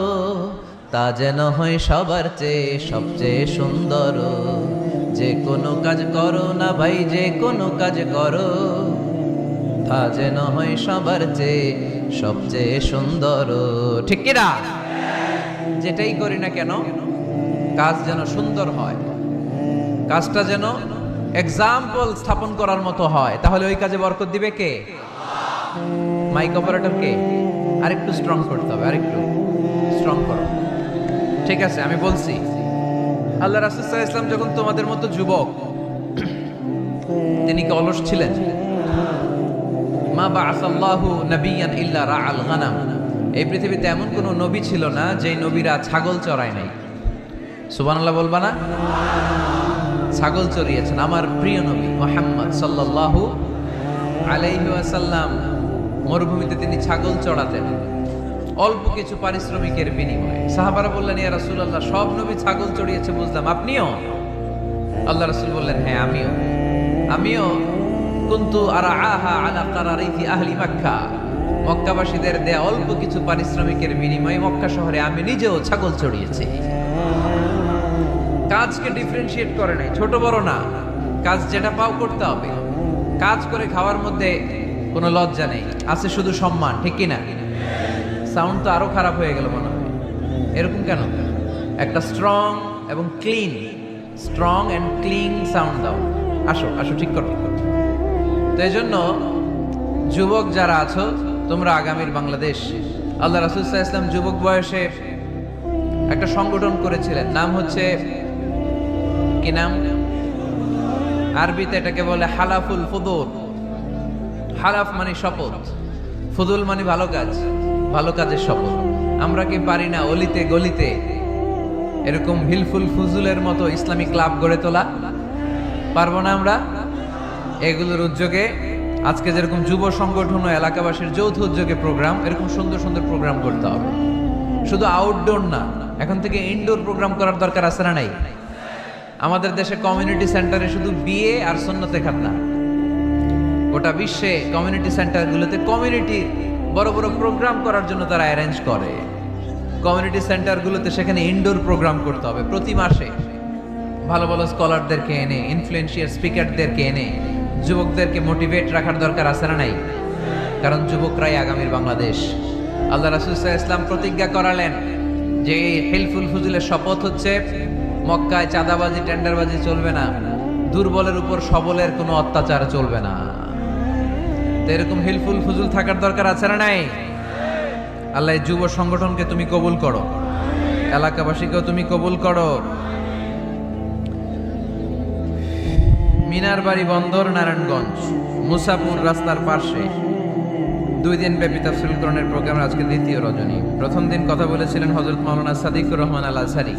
তা যেন হয় সবার চেয়ে সবচেয়ে সুন্দর। যে কোনো কাজ করো না ভাই, যে কোনো কাজ করো, তা যেন হয় সবার চেয়ে সবচেয়ে সুন্দর। ঠিক কিনা? যেটাই করি না কেন কাজ যেন সুন্দর হয়, কাজটা যেন এক্সাম্পল স্থাপন করার মতো হয়। তাহলে ওই কাজে বরকত দিবে কে? মাইক অপারেটর কে? আরেকটু স্ট্রং করতে হবে, আরেকটু স্ট্রং করো। ঠিক আছে, আমি বলছি, আল্লাহ রাসূল সাল্লাল্লাহু আলাইহি ওয়াসাল্লাম যখন তোমাদের মতো যুবক, তিনি কি অলস ছিলেন? মা বাআসাল্লাহু নাবিয়ান ইল্লা রাআল গানাম। এই পৃথিবীতে এমন কোন নবী ছিল না যে নবীরা ছাগল চড়ায় নাই। সুবহানাল্লাহ বলবা না? ছাগল চড়িয়েছেন আমার প্রিয় নবী মুহাম্মদ সাল্লাল্লাহু আলাইহি ওয়াসাল্লাম। মরুভূমিতে তিনি ছাগল চড়াতেন অল্প কিছু পারিশ্রমিকের বিনিময়ে। সাহাবারা বললেন, ইয়া রাসূলুল্লাহ, সব নবী ছাগল চড়িয়েছে বুঝলাম, আপনিও? আল্লাহ রাসূল বললেন, হ্যাঁ আমিও কুনতু আরআহা আলা কারারিতি আহলি মক্কা। মক্কাবাসীদের দেয়া অল্প কিছু পারিশ্রমিকের বিনিময়ে মক্কা শহরে আমি নিজেও ছাগল চড়িয়েছি। কাজকে ডিফারেন্সিয়েট করে নাই, ছোট বড় না, কাজ যেটা পাও করতে হবে। কাজ করে খাওয়ার মধ্যে কোনো লজ্জা নেই, আছে শুধু সম্মান। ঠিক কিনা? সাউন্ড তো আরো খারাপ হয়ে গেল মনে হয়। এরকম কেন? একটা স্ট্রং এবং clean, strong and clean sound দাও। আসো আসো, ঠিক করো। তো এই জন্য যুবক যারা আছো, তোমরা আগামীর বাংলাদেশ। আল্লাহ রাসূল সাল্লাল্লাহু আলাইহি ওয়াসাল্লাম যুবক বয়সে একটা সংগঠন করেছিলেন, নাম হচ্ছে কি নাম? আরবিতে এটাকে বলে হালাফুল ফুদুল। হালাফ মানে শপথ, ফুদুল মানে ভালো কাজ, ভালো কাজের শপথ। আমরা কি পারি না অলিতে গলিতে এরকম হিলফুল ফুজুলের মতো ইসলামী ক্লাব গড়ে তোলা? পারবো না আমরা? এগুলোর উদ্যোগে আজকে যেরকম যুব সংগঠন ও এলাকাবাসীর যৌথ উদ্যোগে প্রোগ্রাম, এরকম সুন্দর সুন্দর প্রোগ্রাম করতে হবে। শুধু আউটডোর না, এখন থেকে ইনডোর প্রোগ্রাম করার দরকার আছে না নাই? আমাদের দেশে কমিউনিটি সেন্টারে শুধু বিয়ে আর সুন্নতে খাতনা, গোটা বিশ্বে কমিউনিটি সেন্টারগুলোতে কমিউনিটি বড় বড় প্রোগ্রাম করার জন্য তারা অ্যারেঞ্জ করে। কমিউনিটি সেন্টারগুলোতে সেখানে ইনডোর প্রোগ্রাম করতে হবে। প্রতি মাসে ভালো ভালো স্কলারদেরকে এনে, ইনফ্লুয়েন্সিয়াল স্পিকারদেরকে এনে যুবকদেরকে মোটিভেট রাখার দরকার আছে না নাই? কারণ যুবকরাই আগামীর বাংলাদেশ। আল্লাহ রাসূল সাল্লাল্লাহু আলাইহি ওয়াসাল্লাম প্রতিজ্ঞা করালেন যে এই হিলফুল ফুজুলের শপথ হচ্ছে, মক্কায় চাঁদাবাজি টেন্ডারবাজি চলবে না, দুর্বলের উপর সবলের কোনো অত্যাচার চলবে না। তো এরকম হিলফুল ফুজুল থাকার দরকার আছে না নাই? আল্লাহ এই যুব সংগঠনকে তুমি কবুল করো, এলাকাবাসীকেও তুমি কবুল করো। মিনার বাড়ি বন্দর, নারায়ণগঞ্জ, মুসাপুর রাস্তার পাশে 2 দিন ব্যাপী তাফসীরুল কোরআনের প্রোগ্রামের আজকে দ্বিতীয় রজনী। প্রথম দিন কথা বলেছিলেন হযরত মাওলানা সাদিকুর রহমান আল আজহারী।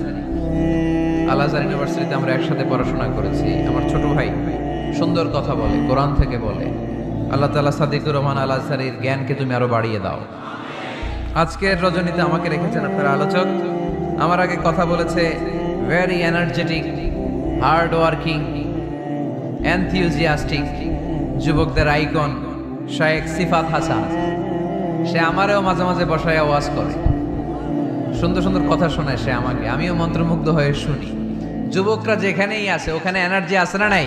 আল আজহার ইউনিভার্সিটিতে আমরা একসাথে পড়াশোনা করেছি। আমার ছোট ভাই সুন্দর কথা বলে, কোরআন থেকে বলে। আল্লাহ তাআলা সাদিকুর রহমান আল আজহারীর জ্ঞানকে তুমি আরো বাড়িয়ে দাও। আজকের রজনীতে আমাকে রেখেছেন আপনার আলোচক। আমার আগে কথা বলেছে very energetic, hard working, enthusiastic যুবকদের আইকন শায়েখ সিফাত হাসান। সে আমারেও মাঝে মাঝে বসায় ওয়াজ করে, সুন্দর সুন্দর কথা শোনায় সে আমাকে, আমিও মন্ত্রমুগ্ধ হয়ে শুনি। যুবকরা যেখানেই আছে ওখানে এনার্জি আছে না নাই?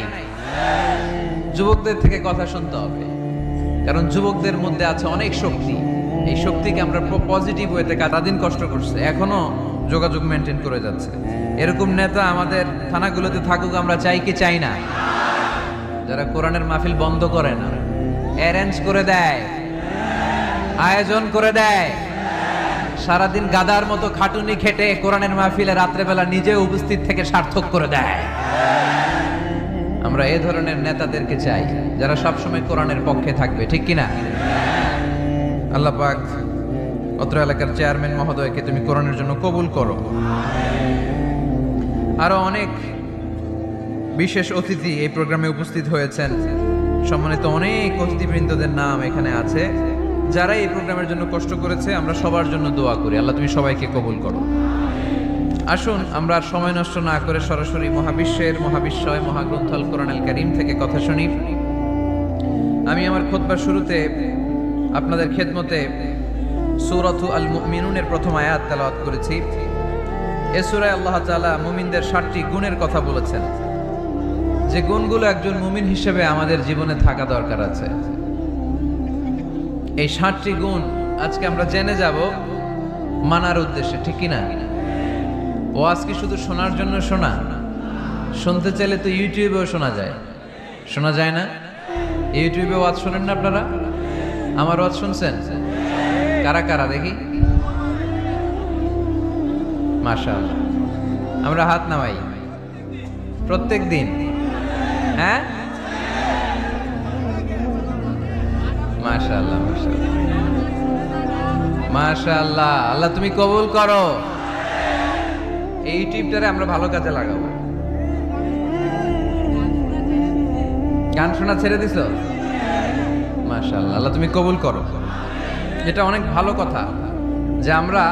যুবকদের থেকে কথা শুনতে হবে, কারণ যুবকদের মধ্যে আছে অনেক শক্তি। এই শক্তিকে আমরা পজিটিভ ওয়েতে দিন কষ্ট করছে, এখনো যোগাযোগ মেনটেন করে যাচ্ছে। এরকম নেতা আমাদের থানাগুলোতে থাকুক, আমরা চাই কি চাই না? যারা কোরআনের মাহফিল বন্ধ করে না, অ্যারেঞ্জ করে দেয়, আয়োজন করে দেয়, সারাদিন গাদার মতো খাটুনি খেটে কোরআনের মাহফিলে রাত্রেবেলা নিজে উপস্থিত থেকে সার্থক করে দেয়। আমরা এই ধরনের নেতাদেরকে চাই যারা সবসময় কোরআনের পক্ষে থাকবে, ঠিক কিনা? আল্লাহ পাক অত্র এলাকার চেয়ারম্যান মহোদয়কে তুমি কোরআনের জন্য কবুল করো। আরো অনেক বিশেষ অতিথি এই প্রোগ্রামে উপস্থিত হয়েছেন। সম্মানিত অনেক অতিথিবৃন্দদের নাম এখানে আছে যারা এই প্রোগ্রামের জন্য কষ্ট করেছে। আমরা সবার জন্য দোয়া করি, আল্লাহ তুমি সবাইকে কবুল করো। আসুন আমরা আর সময় নষ্ট না করে সরাসরি মহাবিশ্বের মহাবিশ্বয় মহাগ্রন্থ আল কোরআনুল কারীম থেকে কথা শুনি। আমি আমার খুতবার শুরুতে আপনাদের খেদমতে সূরাতু আল মুমিনুনের প্রথম আয়াত তেলাওয়াত করেছি। এই সূরায় আল্লাহ তাআলা মুমিনদের 7টি গুণের কথা বলেছেন, যে গুণগুলো একজন মুমিন হিসেবে আমাদের জীবনে থাকা দরকার আছে। এই 7টি গুণ আজকে আমরা জেনে যাব মানার উদ্দেশ্যে, ঠিক কি না? ওয়াজ কি শুধু শোনার জন্য শোনা? শুনতে চাইলে তো ইউটিউবেও শোনা যায় না? ইউটিউবে ওয়াজ শোনেন না আপনারা? আমার ওয়াজ শুনছেন? কারা কারা দেখি? মাশাআল্লাহ, আমরা হাত নামাই প্রত্যেক দিন। হ্যাঁ, মাশাআল্লাহ মাশাআল্লাহ মাশাআল্লাহ। আল্লাহ তুমি কবুল করো। এই ইউটিউবটারে আমরা ভালো কাজে লাগাবো। গান শোনা ছেড়ে দিছো? মাশাআল্লাহ, আল্লাহ তুমি কবুল করো। এটা অনেক ভালো কথা যে আমরা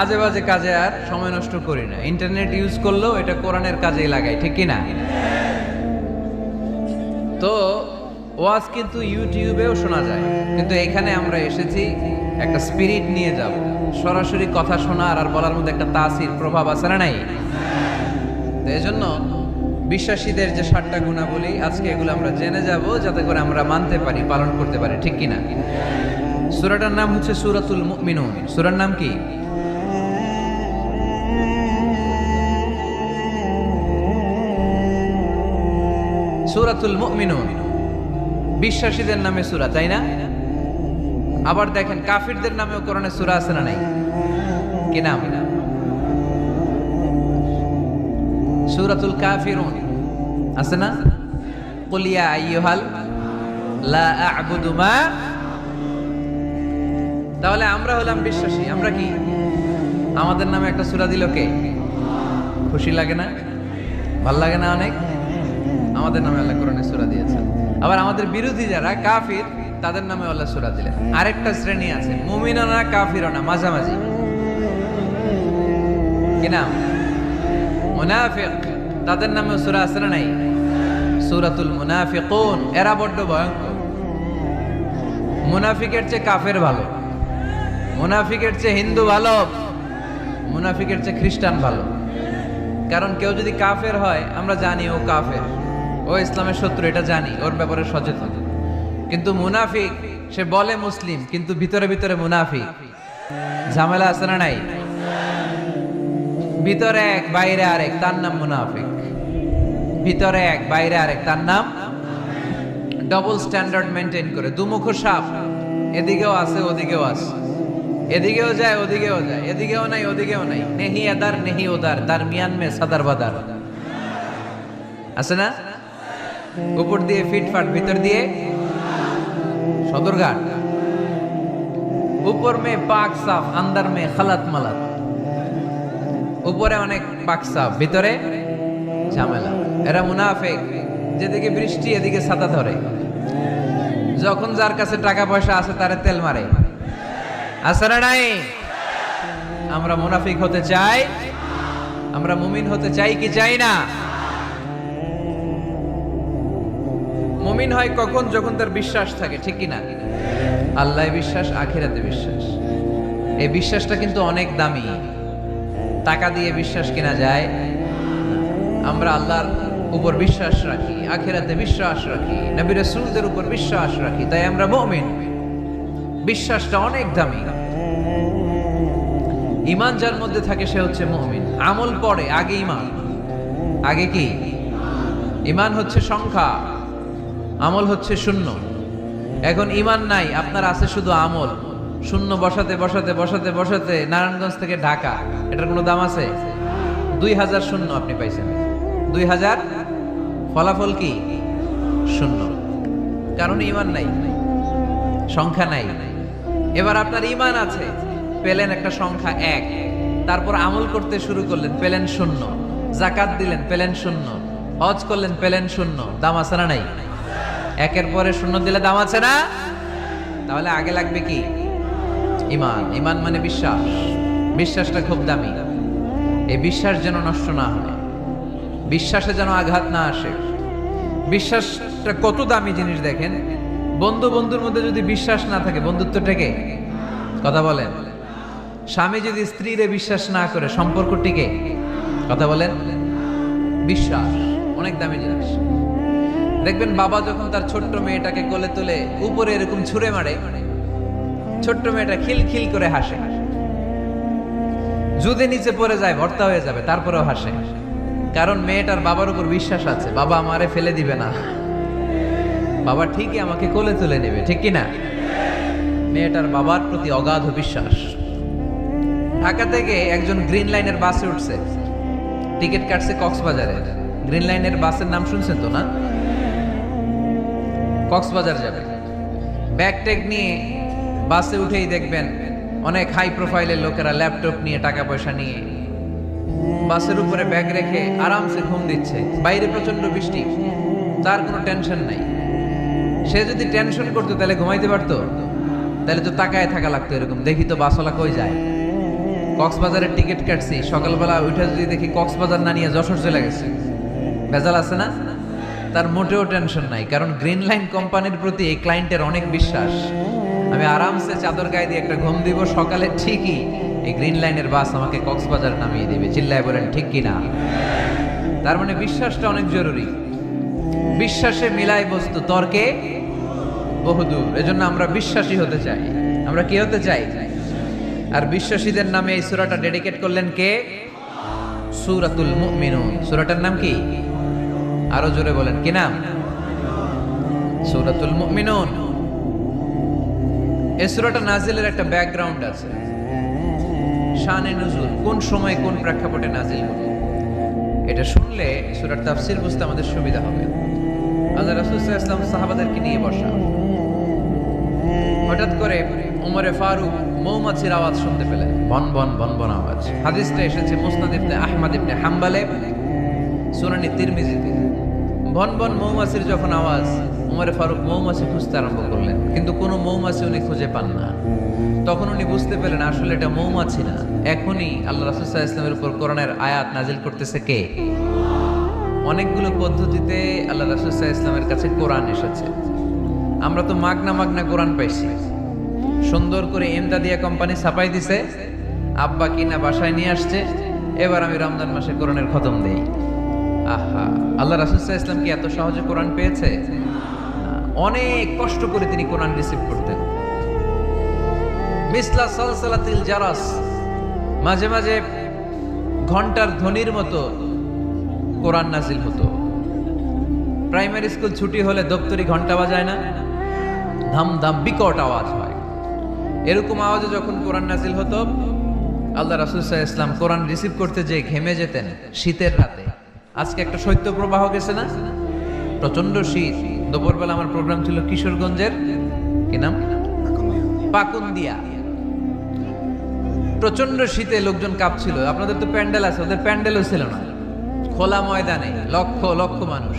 আজে বাজে কাজে আর সময় নষ্ট করি না। ইন্টারনেট ইউজ করলেও এটা কোরআনের কাজেই লাগাই, ঠিক কি না? তো ওয়াজ কিন্তু ইউটিউবেও শোনা যায়, কিন্তু এখানে আমরা এসেছি একটা স্পিরিট নিয়ে যাব। সরাসরি কথা শোনার আর বলার মধ্যে একটা তাসির প্রভাব আছে না নাই? তো এই জন্য বিশ্বাসীদের যে 7টা গুণাবলী আজকে এগুলো আমরা জেনে যাব, যাতে করে আমরা মানতে পারি, পালন করতে পারি, ঠিক কিনা? সূরাটার নাম হচ্ছে সূরাতুল মুমিনুন। সূরার নাম কি? সূরাতুল মুমিনুন। বিশ্বাসীদের নামে সূরা, তাই না? আবার দেখেন কাফিরদের নামেও কোরআনে সূরা আছে না নাই? কি নাম? সূরাতুল কাফিরুন আছে না? কুল ইয়া আইয়ুহাল লা আ'বুদু মা। তাহলে আমরা হলাম বিশ্বাসী। আমরা কি? আমাদের নামে একটা সূরা দিল কে? খুশি লাগে না? ভাল লাগে না অনেক? আমাদের নামে আল্লাহ কোরআনে সূরা দিয়েছেন। আবার আমাদের বিরোধী যারা কাফির, তাদের নামে আল্লাহ সূরা দিলেন। আরেকটা শ্রেণী আছে, মুমিনও না কাফিরও না, মাঝামাঝি। কি নাম? মুনাফিক। তাদের নামে সূরা আছে না নাই? সূরাতুল মুনাফিকুন। এরা বড্ড ভয়ঙ্কর। মুনাফিকের চেয়ে কাফের ভালো, মুনাফিকের চেয়ে হিন্দু ভালো, মুনাফিকের চেয়ে খ্রিস্টান ভালো। কারণ কেউ যদি কাফের হয়, আমরা জানি ও কাফের, ও ইসলামের শত্রু, এটা জানি, ওর ব্যাপারে সচেতন। কিন্তু মুনাফিক, সে বলে মুসলিম কিন্তু ভিতরে ভিতরে মুনাফিক। ঝামেলা আছে না নাই? ভিতরে এক বাইরে আরেক, তার নাম মুনাফিক। ভিতরে এক বাইরে আরেক, তার নাম ডবল স্ট্যান্ডার্ড মেনটেন করে। দুমুখ সাপ, এদিকেও আছে ওদিকেও আছে, এদিকেও যায় ওদিকেও যায়, এদিকেও নাই ওদিকেও নাই, নেহি এদার নেহি ওদার, দারমিয়ান মে সাদার বাদার। আছে না? উপর দিয়ে ফিটফাট, ভিতর দিয়ে সদরঘাট। উপর মে পাক সাফ, আন্দার মে খালাত মালাত। উপরে অনেক পাক সাফ, ভিতরে ঝামেলা। এরা মুনাফিক। যেদিকে বৃষ্টি এদিকে ছাতা ধরে, যখন যার কাছে টাকা পয়সা আছে তারে তেল মারে। আছে না নাই? আমরা মুনাফিক হতে চাই? আমরা মুমিন হতে চাই কি চাই না? মুমিন হয় কখন? যখন তার বিশ্বাস থাকে, ঠিক কি না? আল্লাহ বিশ্বাস, আখিরাতে বিশ্বাস। এই বিশ্বাসটা কিন্তু অনেক দামি। টাকা দিয়ে বিশ্বাস কেনা যায়? আমরা আল্লাহর উপর বিশ্বাস রাখি, আখিরাতে বিশ্বাস রাখি, নবী রাসূলদের উপর বিশ্বাস রাখি, তাই আমরা মুমিন। বিশ্বাসটা অনেক দামি। ঈমান যার মধ্যে থাকে সে হচ্ছে মুমিন। আমল পড়ে, আগে ঈমান। আগে কি? ঈমান হচ্ছে সংখ্যা, আমল হচ্ছে শূন্য। এখন ঈমান নাই, আপনার আছে শুধু আমল। শূন্য বসাতে বসাতে বসাতে বসাতে নারায়ণগঞ্জ থেকে ঢাকা, এটার কোনো দাম আছে? 2000 শূন্য আপনি পাইছেন। 2000 ফলাফল কি? শূন্য। কারণ ঈমান নাই, সংখ্যা নাই। এবার আপনার ঈমান আছে, পেলেন একটা সংখ্যা 1, তারপর আমল করতে শুরু করলেন, পেলেন শূন্য। যাকাত দিলেন, পেলেন শূন্য। হজ করলেন, পেলেন শূন্য। দাম আছে না নাই? একের পরে শূন্য দিলে দাম আছে না? তাহলে আগে লাগবে কি? ঈমান। ঈমান মানে বিশ্বাস। বিশ্বাসটা খুব দামি। এই বিশ্বাস যেন নষ্ট না হয়, বিশ্বাসে যেন আঘাত না আসে। বিশ্বাসটা কত দামি জিনিস দেখেন। বন্ধু বন্ধুর মধ্যে যদি বিশ্বাস না থাকে, বন্ধুত্ব টেকে? কথা বলেন। স্বামী যদি স্ত্রীরে বিশ্বাস না করে, সম্পর্ক টিকে? কথা বলেন। বিশ্বাস অনেক দামি জিনিস। দেখবেন বাবা যখন তার ছোট্ট মেয়েটাকে কোলে তুলে উপরে এরকম ছুঁড়ে মারে, ছোট্ট মেয়েটা খিলখিল করে হাসে। যদি নিচে পড়ে যায় ভর্তা হয়ে যাবে, তারপরেও হাসে, কারণ মেয়েটার বাবার উপর বিশ্বাস আছে, বাবা আমারে ফেলে দিবে না, বাবা ঠিকই আমাকে কোলে তুলে নেবে, ঠিক কিনা? মেয়েটার বাবার প্রতি অগাধ বিশ্বাস। ঢাকা থেকে একজন গ্রিন লাইনের বাসে উঠছে, টিকিট কাটছে কক্সবাজারে। গ্রিন লাইনের বাসের নাম শুনছেন তো না? কক্সবাজার যাবে। ব্যাগ ট্যাগ নিয়ে বাসে উঠেই দেখবেন অনেক হাই প্রোফাইলের লোকেরা ল্যাপটপ নিয়ে, টাকা পয়সা নিয়ে বাসের উপরে ব্যাগ রেখে আরামসে ঘুম দিচ্ছে। বাইরে প্রচন্ড বৃষ্টি, তার কোনো টেনশন নাই। সে যদি টেনশন করতো তাহলে ঘুমাইতে পারতো? তাহলে তো তাকায় থাকা লাগতো এরকম, দেখি তো বাসওয়ালা কই যায়। কক্সবাজারের টিকিট কাটছি, সকালবেলা উঠে যদি দেখি কক্সবাজার না নিয়ে যশোর চলে গেছে, ভেজাল আছে না? তার মোটেও টেনশন নাই, কারণ গ্রিন লাইন কোম্পানির প্রতি এই ক্লায়েন্টের অনেক বিশ্বাস। আমি আরামসে চাদর গায়ে দিয়ে একটা ঘুম দিব, সকালে ঠিকই এই গ্রিন লাইনের বাস আমাকে কক্সবাজার নামিয়ে দিবে। চিল্লায় বলেন ঠিক কিনা? তার মানে বিশ্বাসটা অনেক জরুরি। বিশ্বাসে মিলাই বস্তু, তর্কে বহুদূর। এজন্য আমরা বিশ্বাসী হতে চাই। আমরা কি হতে চাই? আর বিশ্বাসীদের নামে এই সূরাটা ডেডিকেট করলেন কে? সূরাতুল মুমিনুন। সূরাটার নাম কি? আরো জোরে বলেন, কি নাম? সূরাতুল মুমিনুন। এই সূরাটা নাজিলের একটা ব্যাকগ্রাউন্ড আছে, শানে নুজুল, কোন সময় কোন প্রেক্ষাপটে নাজিল হলো, এটা শুনলে সূরার তাফসীর বুঝতে আমাদের সুবিধা হবে। আল্লাহ রাসূল সাল্লাল্লাহু আলাইহি ওয়াসাল্লাম সাহাবাদেরকে নিয়ে বসা, হঠাৎ করে ওমরে ফারুক মৌমাছির আওয়াজ শুনতে পেলেন, বন বন বন বন আওয়াজ। হাদিসটা এসেছে মুসনাদ ইবনে আহমদ ইবনে হাম্বলে, সুনানি তিরমিজিতে। বন বন মৌমাছির যখন আওয়াজ, ওমরে ফারুক মৌমাছি খুঁজতে আরম্ভ করলেন, কিন্তু কোনো মৌমাছি উনি খুঁজে পান না। তখন উনি বুঝতে পেলেন আসলে এটা মৌমাছি না, এখনই আল্লাহ রাসূল সাল্লাল্লাহু আলাইহি ওয়াসাল্লামের উপর কোরআনের আয়াত নাজিল করতেছে কে? অনেকগুলো পদ্ধতিতে আল্লাহ রাসূল সাল্লাল্লাহু আলাইহি ওয়াসাল্লামের কাছে কোরআন এসেছে। আমরা তো মাগনা মাগনা কোরআন পাইছি, সুন্দর করে এমদাদিয়া কোম্পানি ছাপাই দিছে, আব্বা কিনা বাসায় নিয়ে আসছে, এবার আমি রমজান মাসে কোরআনের খতম দেই। আহা, আল্লাহ রাসূল সাল্লাল্লাহু আলাইহি ওয়াসাল্লাম কি এত সহজে কোরআন পেয়েছে? অনেক কষ্ট করে তিনি কোরআন রিসিভ করতেন। মিসলা সালসালাতিল জারাস, মাঝে মাঝে ঘন্টার ধ্বনির মতো কোরআন নাজিল হতো। প্রাইমারি স্কুল ছুটি হলে দপ্তরি ঘন্টা বাজায় না, ধাম ধাম বিকট আওয়াজ হয়। এরকম আওয়াজে যখন কোরআন নাজিল হতো, আল্লাহ রাসূল সাল্লাল্লাহু আলাইহি ওয়াসাল্লাম কোরআন রিসিভ করতে যেয়ে ঘেমে যেতেন শীতের রাতে। আজকে একটা শৈত্য প্রবাহ গেছে না, প্রচন্ড শীত। দুপুরবেলা আমার প্রোগ্রাম ছিল কিশোরগঞ্জের, কি নাম, পাকুন্দিয়া। প্রচন্ড শীতে লোকজন কাঁপছিল। আপনাদের তো প্যান্ডেল আছে, ওদের প্যান্ডেলও ছিল না, খোলা ময়দানে লক্ষ লক্ষ মানুষ।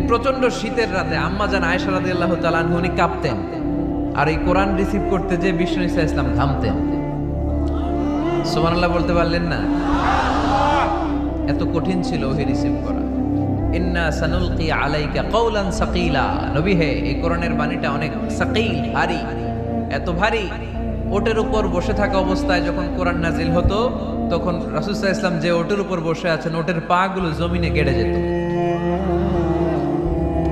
প্রচন্ড শীতের রাতে আম্মা জান আয়েশা রাদিয়াল্লাহু তাআলা আনহা উনি কাঁপতেন, আর এই কোরআন রিসিভ করতে যে বিষ্ণু ঈসা ইসলাম ঘামতেন। সুবহানাল্লাহ বলতে পারলেন না? এত কঠিন ছিল ওহি রিসিভ করা। ইন্না সানুলকি আলাইকা কওলান সাকিলা, নবী হে এই কোরআনের বাণীটা অনেক সাকিল, ভারী, এত ভারী। ওটের উপর বসে থাকা অবস্থায় যখন কোরআন নাজিল হতো, তখন রাসূল সাল্লাল্লাহু আলাইহি ওয়াসাল্লাম যে ওটের উপর বসে আছেন, ওটের পা গুলো জমিনে গেড়ে যেত।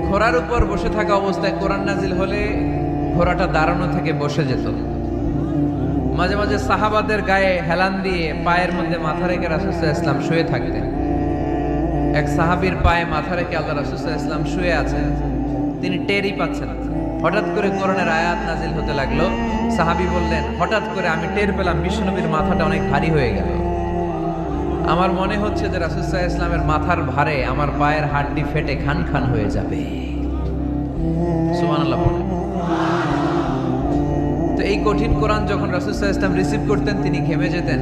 ঘোড়ার উপর বসে থাকা অবস্থায় কোরআন নাজিল হলে ঘোড়াটা দাঁড়ানো থেকে বসে যেত। মাঝে মাঝে সাহাবাদের গায়ে হেলান দিয়ে পায়ের মধ্যে মাথা রেখে রাসূল সাল্লাল্লাহু আলাইহি ওয়াসাল্লাম শুয়ে থাকতেন। এক সাহাবীর পায়ে মাথা রেখে আল্লাহ রাসূল সাল্লাল্লাহু আলাইহি ওয়াসাল্লাম শুয়ে আছেন, তিনি টেরই পাচ্ছেন না। হঠাৎ করে কোরআনের আয়াত নাজিল হতে লাগলো। সাহাবী বললেন, হঠাৎ করে আমি টের পেলাম বিশ্বনবীর মাথাটা অনেক ভারী হয়ে গেল। আমার মনে হচ্ছে যে রাসূল সাল্লাল্লাহু আলাইহি ওয়াসাল্লামের মাথার ভারে আমার পায়ের হাড়টি ফেটে খান খান হয়ে যাবে। সুবহানাল্লাহ বলেন। তো এই কঠিন কোরআন যখন রাসূল সাল্লাল্লাহু আলাইহি ওয়াসাল্লাম রিসিভ করতেন, তিনি ঘেমে যেতেন।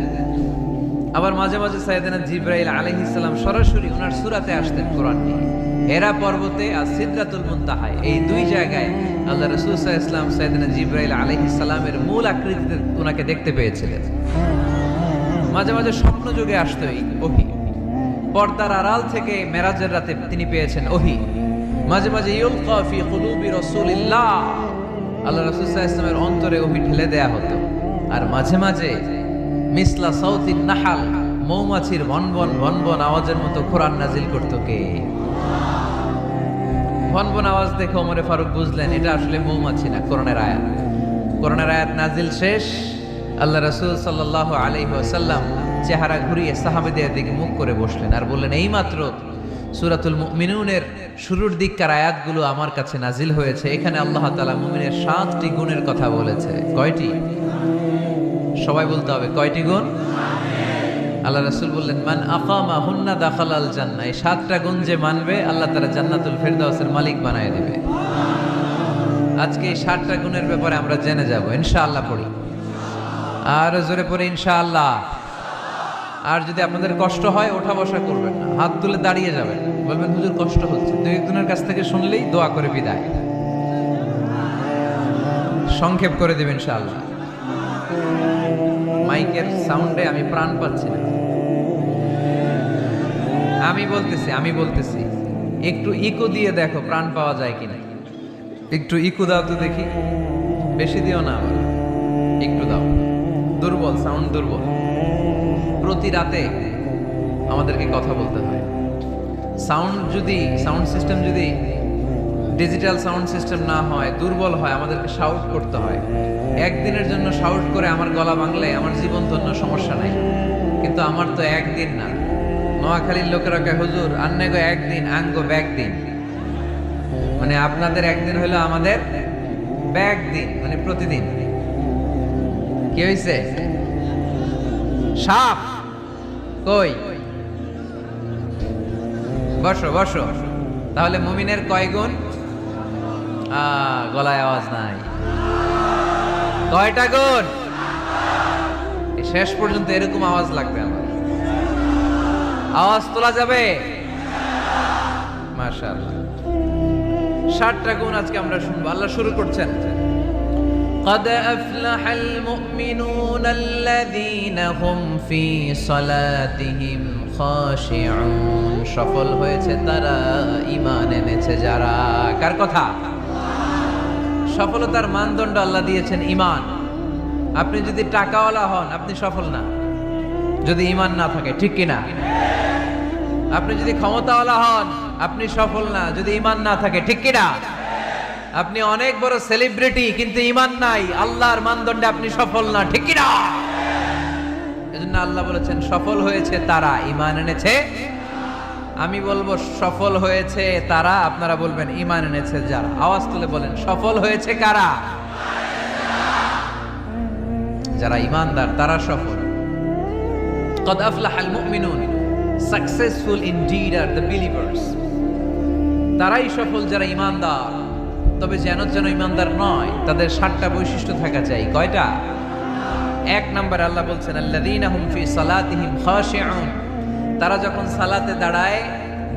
আবার মাঝে মাঝে সাইয়েদনা জিবরাইল আলাইহিস সালাম সরাসরি ওনার সূরাতে আসতেন কোরআন নিয়ে। হেরা পর্বতে আর সিদরাতুল মুনতাহায়, এই দুই জায়গায় আল্লাহ রাসূল সাল্লাল্লাহু আলাইহি ওয়াসাল্লাম সাইয়েদনা জিবরাইল আলাইহিস সালামের মূল আকৃতিতে ওনাকে দেখতে পেয়েছিলেন। মাঝে মাঝে স্বপ্ন যুগে আসতো এই ওহী। পর্দার আড়াল থেকে মেরাজের রাতে তিনি পেয়েছেন ওহী। মাঝে মাঝে ইউলকা ফি কুলুবি রাসূলিল্লাহ, আল্লাহ রাসূল সাল্লাল্লাহু আলাইহি ওয়াসাল্লামের অন্তরে ওহী ঢেলে দেয়া হতো। আর মাঝে মাঝে মিসলা সাউতিন নাহাল, মৌমাছির ভনভন ভনভন আওয়াজের মতো কোরআন নাজিল করতো কে? ভনভন আওয়াজ দেখে ওমরে ফারুক বুঝলেন এটা আসলে মৌমাছি না, কোরআনের আয়াত। কোরআনের আয়াত নাজিল শেষ, আল্লাহ রাসূল সাল্লাল্লাহু আলাইহি ওয়াসাল্লাম চেহারা ঘুরিয়ে সাহাবীদের দিকে মুখ করে বসলেন আর বললেন, এইমাত্র সূরাতুল মুমিনুনের শুরুর দিককার আয়াতগুলো আমার কাছে নাজিল হয়েছে। এখানে আল্লাহ তাআলা মুমিনের 7টি গুণের কথা বলেছে। কয়টি? সবাই বলতে হবে, কয়টি গুণ? আল্লাহ রাসূল বললেন, মান আকামা হুন্না দাখালাল জান্নাহ। এই 7টা গুণ যে মানবে আল্লাহ তাআলা জান্নাতুল ফেরদাউসের মালিক বানায় দিবে। আজকে এই 7টা গুণের ব্যাপারে আমরা জেনে যাব ইনশাআল্লাহ। পড়ি আর জোরে পড়ে ইনশাআল্লাহ। আর যদি আপনাদের কষ্ট হয় ওঠা বসা করবেন না, হাত তুলে দাঁড়িয়ে যাবেন, বলবেন হুজুর কষ্ট হচ্ছে। দুই একজনের কাছ থেকে শুনলেই দোয়া করে বিদায়, সংক্ষেপ করে দেবেন ইনশাআল্লাহ। মাইকের সাউন্ডে আমি প্রাণ পাচ্ছি না। আমি বলতেছি একটু ইকো দিয়ে দেখো প্রাণ পাওয়া যায় কিনা। একটু ইকো দাও তো দেখি, বেশি দিও না, আবার একটু দাও। দুর্বল, সাউন্ড দুর্বল। প্রতি রাতে আমাদেরকে কথা বলতে হয়। সাউন্ড সিস্টেম যদি ডিজিটাল সাউন্ড সিস্টেম না হয়, দুর্বল হয়, আমাদেরকে শাউট করতে হয়। একদিনের জন্য শাউট করে আমার গলা ভাঙলে আমার জীবন ধন্য, সমস্যা নাই। কিন্তু আমার তো একদিন না। নোয়াখালীর লোকেরা কয় হুজুর আন্নে গো একদিন, আঙ্গ ব্যাগ দিন। মানে আপনাদের একদিন হলো আমাদের ব্যাগ দিন, মানে প্রতিদিন। কি হয়েছে? সাপ কই? বসো বসো। তাহলে মুমিনের কয় গুণ? গলায় আওয়াজ নাই। কয়টা গুণ? শেষ পর্যন্ত এরকম আওয়াজ লাগবে আমার। আওয়াজ তোলা যাবে? মাশাআল্লাহ। 7টা গুণ আজকে আমরা শুনবো। আল্লাহ শুরু করছেন, قد أفلح المؤمنون الذين هم في صلاتهم خاشعون। সফল হয়েছে তারা, ঈমান এনেছে যারা। কার কথা? সফলতার মানদণ্ড আল্লাহ দিয়েছেন ঈমান। আপনি যদি টাকাওয়ালা হন আপনি সফল না, যদি ঈমান না থাকে, ঠিক কিনা? আপনি যদি ক্ষমতাওয়ালা হন আপনি সফল না, যদি ঈমান না থাকে, ঠিক কিনা? আপনি অনেক বড় সেলিব্রিটি কিন্তু ঈমান নাই, আল্লাহর মানদণ্ডে আপনি সফল না, ঠিক কিনা? এজন্য আল্লাহ বলেছেন সফল হয়েছে তারা, ঈমান এনেছে। আমি বলবো সফল হয়েছে তারা, আপনারা বলবেন ঈমান এনেছে যারা। আওয়াজ তুলে বলেন সফল হয়েছে কারা? যারা ঈমানদার তারা সফল। قد أفلح المؤمنون, successful indeed are the believers. তারাই সফল যারা ঈমানদার। তবে যেন ঈমানদার নয়, তাদের 7টা বৈশিষ্ট্য থাকা চাই। কয়টা? 1 নম্বর আল্লাহ বলছেন আল্লাযীনা হুম ফি সালাতিহিম খাশিউন। তারা যখন সালাতে দাঁড়ায়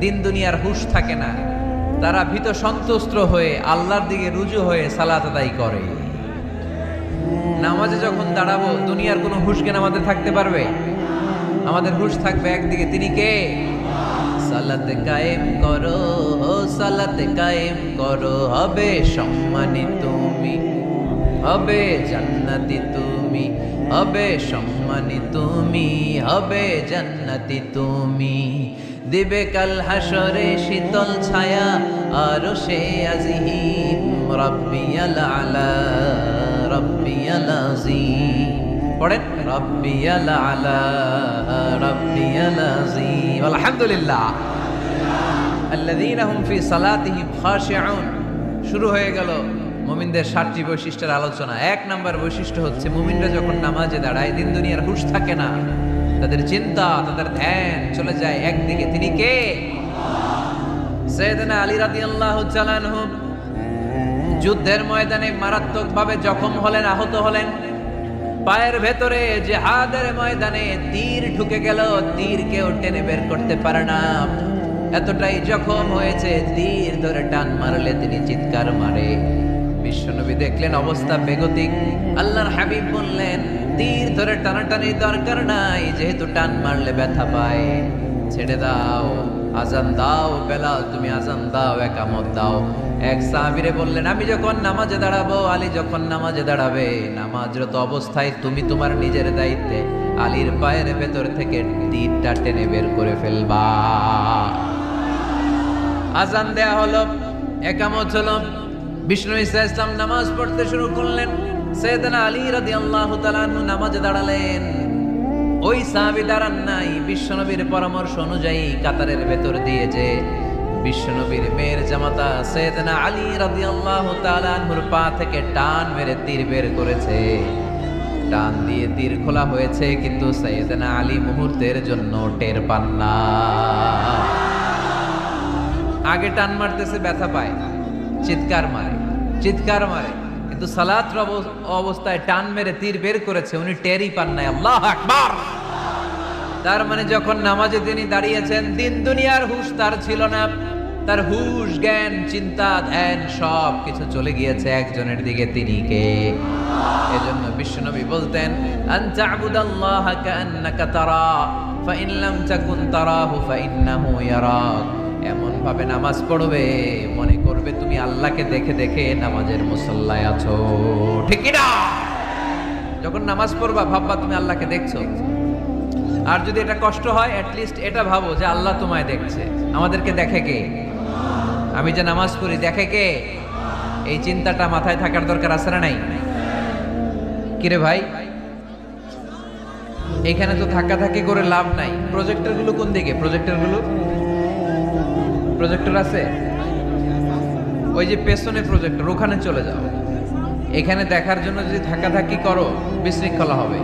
দিন দুনিয়ার হুঁশ থাকে না, তারা ভীত সন্ত্রস্ত হয়ে আল্লাহর দিকে রুজু হয়ে সালাত আদায় করে। নামাজে যখন দাঁড়াবো দুনিয়ার কোনো হুঁশ জ্ঞান আমাদের থাকতে পারবে? আমাদের হুঁশ থাকবে একদিকে, তিনি কে? সালাতে কায়েম করো, সালাতে কায়েম করো, হবে সম্মানী তুমি, হবে জান্নাতি তুমি, হবে সম্মানী তুমি, হবে জান্নাতি তুমি। দিবে কাল হাসরে শীতল ছায়া আরশে আজিম, রাব্বিয়াল আলা রাব্বিয়াল আযীম। পড়েন রাব্বিয়াল আলা রাব্বিয়াল আযীম। আলহামদুলিল্লাহ। আল্লাযীনা হুম ফি সালাতিহিম খাশিউন। শুরু হয়ে গেল মুমিনদের 7টি বৈশিষ্ট্যের আলোচনা। 1 নম্বর বৈশিষ্ট্য হচ্ছে মুমিনরা যখন নামাজে দাঁড়ায় দিন দুনিয়ার হুঁশ থাকে না, তাদের চিন্তা, তাদের ধ্যান চলে যায় একদিকে, তিনি কে? সাইয়েদনা আলী রাদিয়াল্লাহু তাআলা আনহু যুদ্ধের ময়দানে মারাত্মকভাবে জখম হলেন, আহত হলেন। পায়ের ভেতরে জিহাদের ময়দানে তীর ঢুকে গেল, তীর কেউ টেনে বের করতে পারে না। এতটাই জখম হয়েছে, তীর ধরে টান মারলে তিনি চিৎকার মারে। বিশ্বনবী দেখলেন অবস্থা বেগতিক। আল্লাহর হাবিব বললেন তীর ভিতরে টানাটানি দরকার নাই, যেহেতু টান মারলে ব্যথা পায়। ছেড়ে দাও, আজান দাও বেলাল, তুমি আজান দাও, একামত দাও। এক সাহাবীরে বললেন, আমি যখন নামাজে দাঁড়াবো, আলী যখন নামাজে দাঁড়াবে, নামাজরত অবস্থায় তুমি তোমার নিজের দায়িত্বে আলীর পায়ের ভেতর থেকে তীরটা টেনে বের করে ফেলবা। আজান দেয়া হলো, একামত হলো, বিষ্ণু ঈসা ইসলাম নামাজ পড়তে শুরু করলেন। সাইয়েদনা আলী রাদিয়াল্লাহু তাআলা আনহু নামাজে দাঁড়ালেন। ওই সাহাবী দাঁড়ান নাই, বিশ্বনবীর পরামর্শ অনুযায়ী কাতারের ভেতর দিয়ে যে বিশ্বনবীর মেয়ের জামাতা সাইয়েদনা আলী রাদিয়াল্লাহু তাআলা আনহুর পা থেকে টান মেরে তীর বের করেছে। টান দিয়ে তীর খোলা হয়েছে, কিন্তু সাইয়েদনা আলী মুহূর্তের জন্য টের পান না। আগে টান মারতেছে, ব্যথা পায়, চিৎকার মারে, কিন্তু সালাতের অবস্থায় টান মেরে তীর বের করেছে, উনি টেরই পান নাই। আল্লাহু আকবার। তার মানে যখন নামাজে তিনি দাঁড়িয়েছেন, দিন দুনিয়ার হুঁশ তার ছিল না। তার হুঁশ, জ্ঞান, চিন্তা, ধ্যান সব কিছু চলে গিয়েছে একজনের দিকে, তিনি কে? এজন্য বিশ্বনবী বলতেন, আন তা'বুদাল্লাহা কাআন্নাকা তারা ফাইন লাম তাকুন তারাহু ফাইন্নাহু ইয়ারাক। এমন ভাবে নামাজ পড়বে, মনে করবে তুমি আল্লাহকে দেখে দেখে নামাজের মুসল্লায় আছো, ঠিক কি না? যখন নামাজ পড়বা ভাববা তুমি আল্লাহকে দেখছো। আর যদি এটা কষ্ট হয়, অ্যাটলিস্ট এটা ভাবো যে আল্লাহ তোমায় দেখছে। আমাদেরকে দেখে কে? আমি যে নামাজ পড়ি দেখে কে? এই চিন্তাটা মাথায় থাকার দরকার আছে না নাই? কিরে ভাই, এখানে তো ধাক্কাধাক্কি করে লাভ নাই। প্রজেক্টরগুলো কোন দিকে? প্রজেক্টর আছে ওই যে পেছনে প্রজেক্টর, ওখানে চলে যাও। এখানে দেখার জন্য যদি ধাক্কাধাক্কি করো বিশৃঙ্খলা হবে।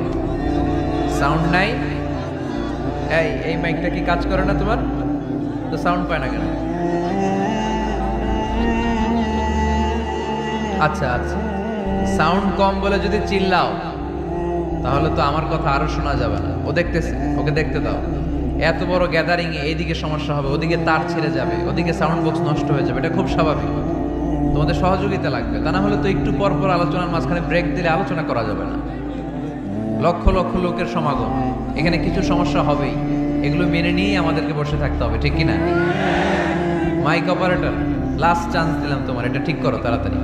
সাউন্ড নাই। এই মাইকটা কি কাজ করে না তোমার? তো সাউন্ড পায় না কেন? আচ্ছা, সাউন্ড কম বলে যদি চিল্লাও তাহলে তো আমার কথা আরো শোনা যাবে না। ও দেখতেছে, ওকে দেখতে দাও। এত বড় গ্যাদারিং এ এইদিকে সমস্যা হবে, ওদিকে তার ছিঁড়ে যাবে, ওদিকে সাউন্ড বক্স নষ্ট হয়ে যাবে, এটা খুব স্বাভাবিক। তোমাদের সহযোগিতা লাগবে, তা না হলে তো একটু পর পর আলোচনার মাঝখানে ব্রেক দিলে আলোচনা করা যাবে না। লক্ষ লক্ষ লোকের সমাগম, এখানে কিছু সমস্যা হবেই, এগুলো মেনে নিয়েই আমাদেরকে বসে থাকতে হবে, ঠিক কিনা? মাইক অপারেটর, লাস্ট চান্স দিলাম তোমার, এটা ঠিক করো তাড়াতাড়ি।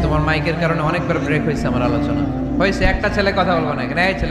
তোমার মাইকের কারণে অনেকবার ব্রেক হয়েছে আমার আলোচনা। হয়েছে, একটা ছেলে কথা বলবো না এখানে। এই ছেলে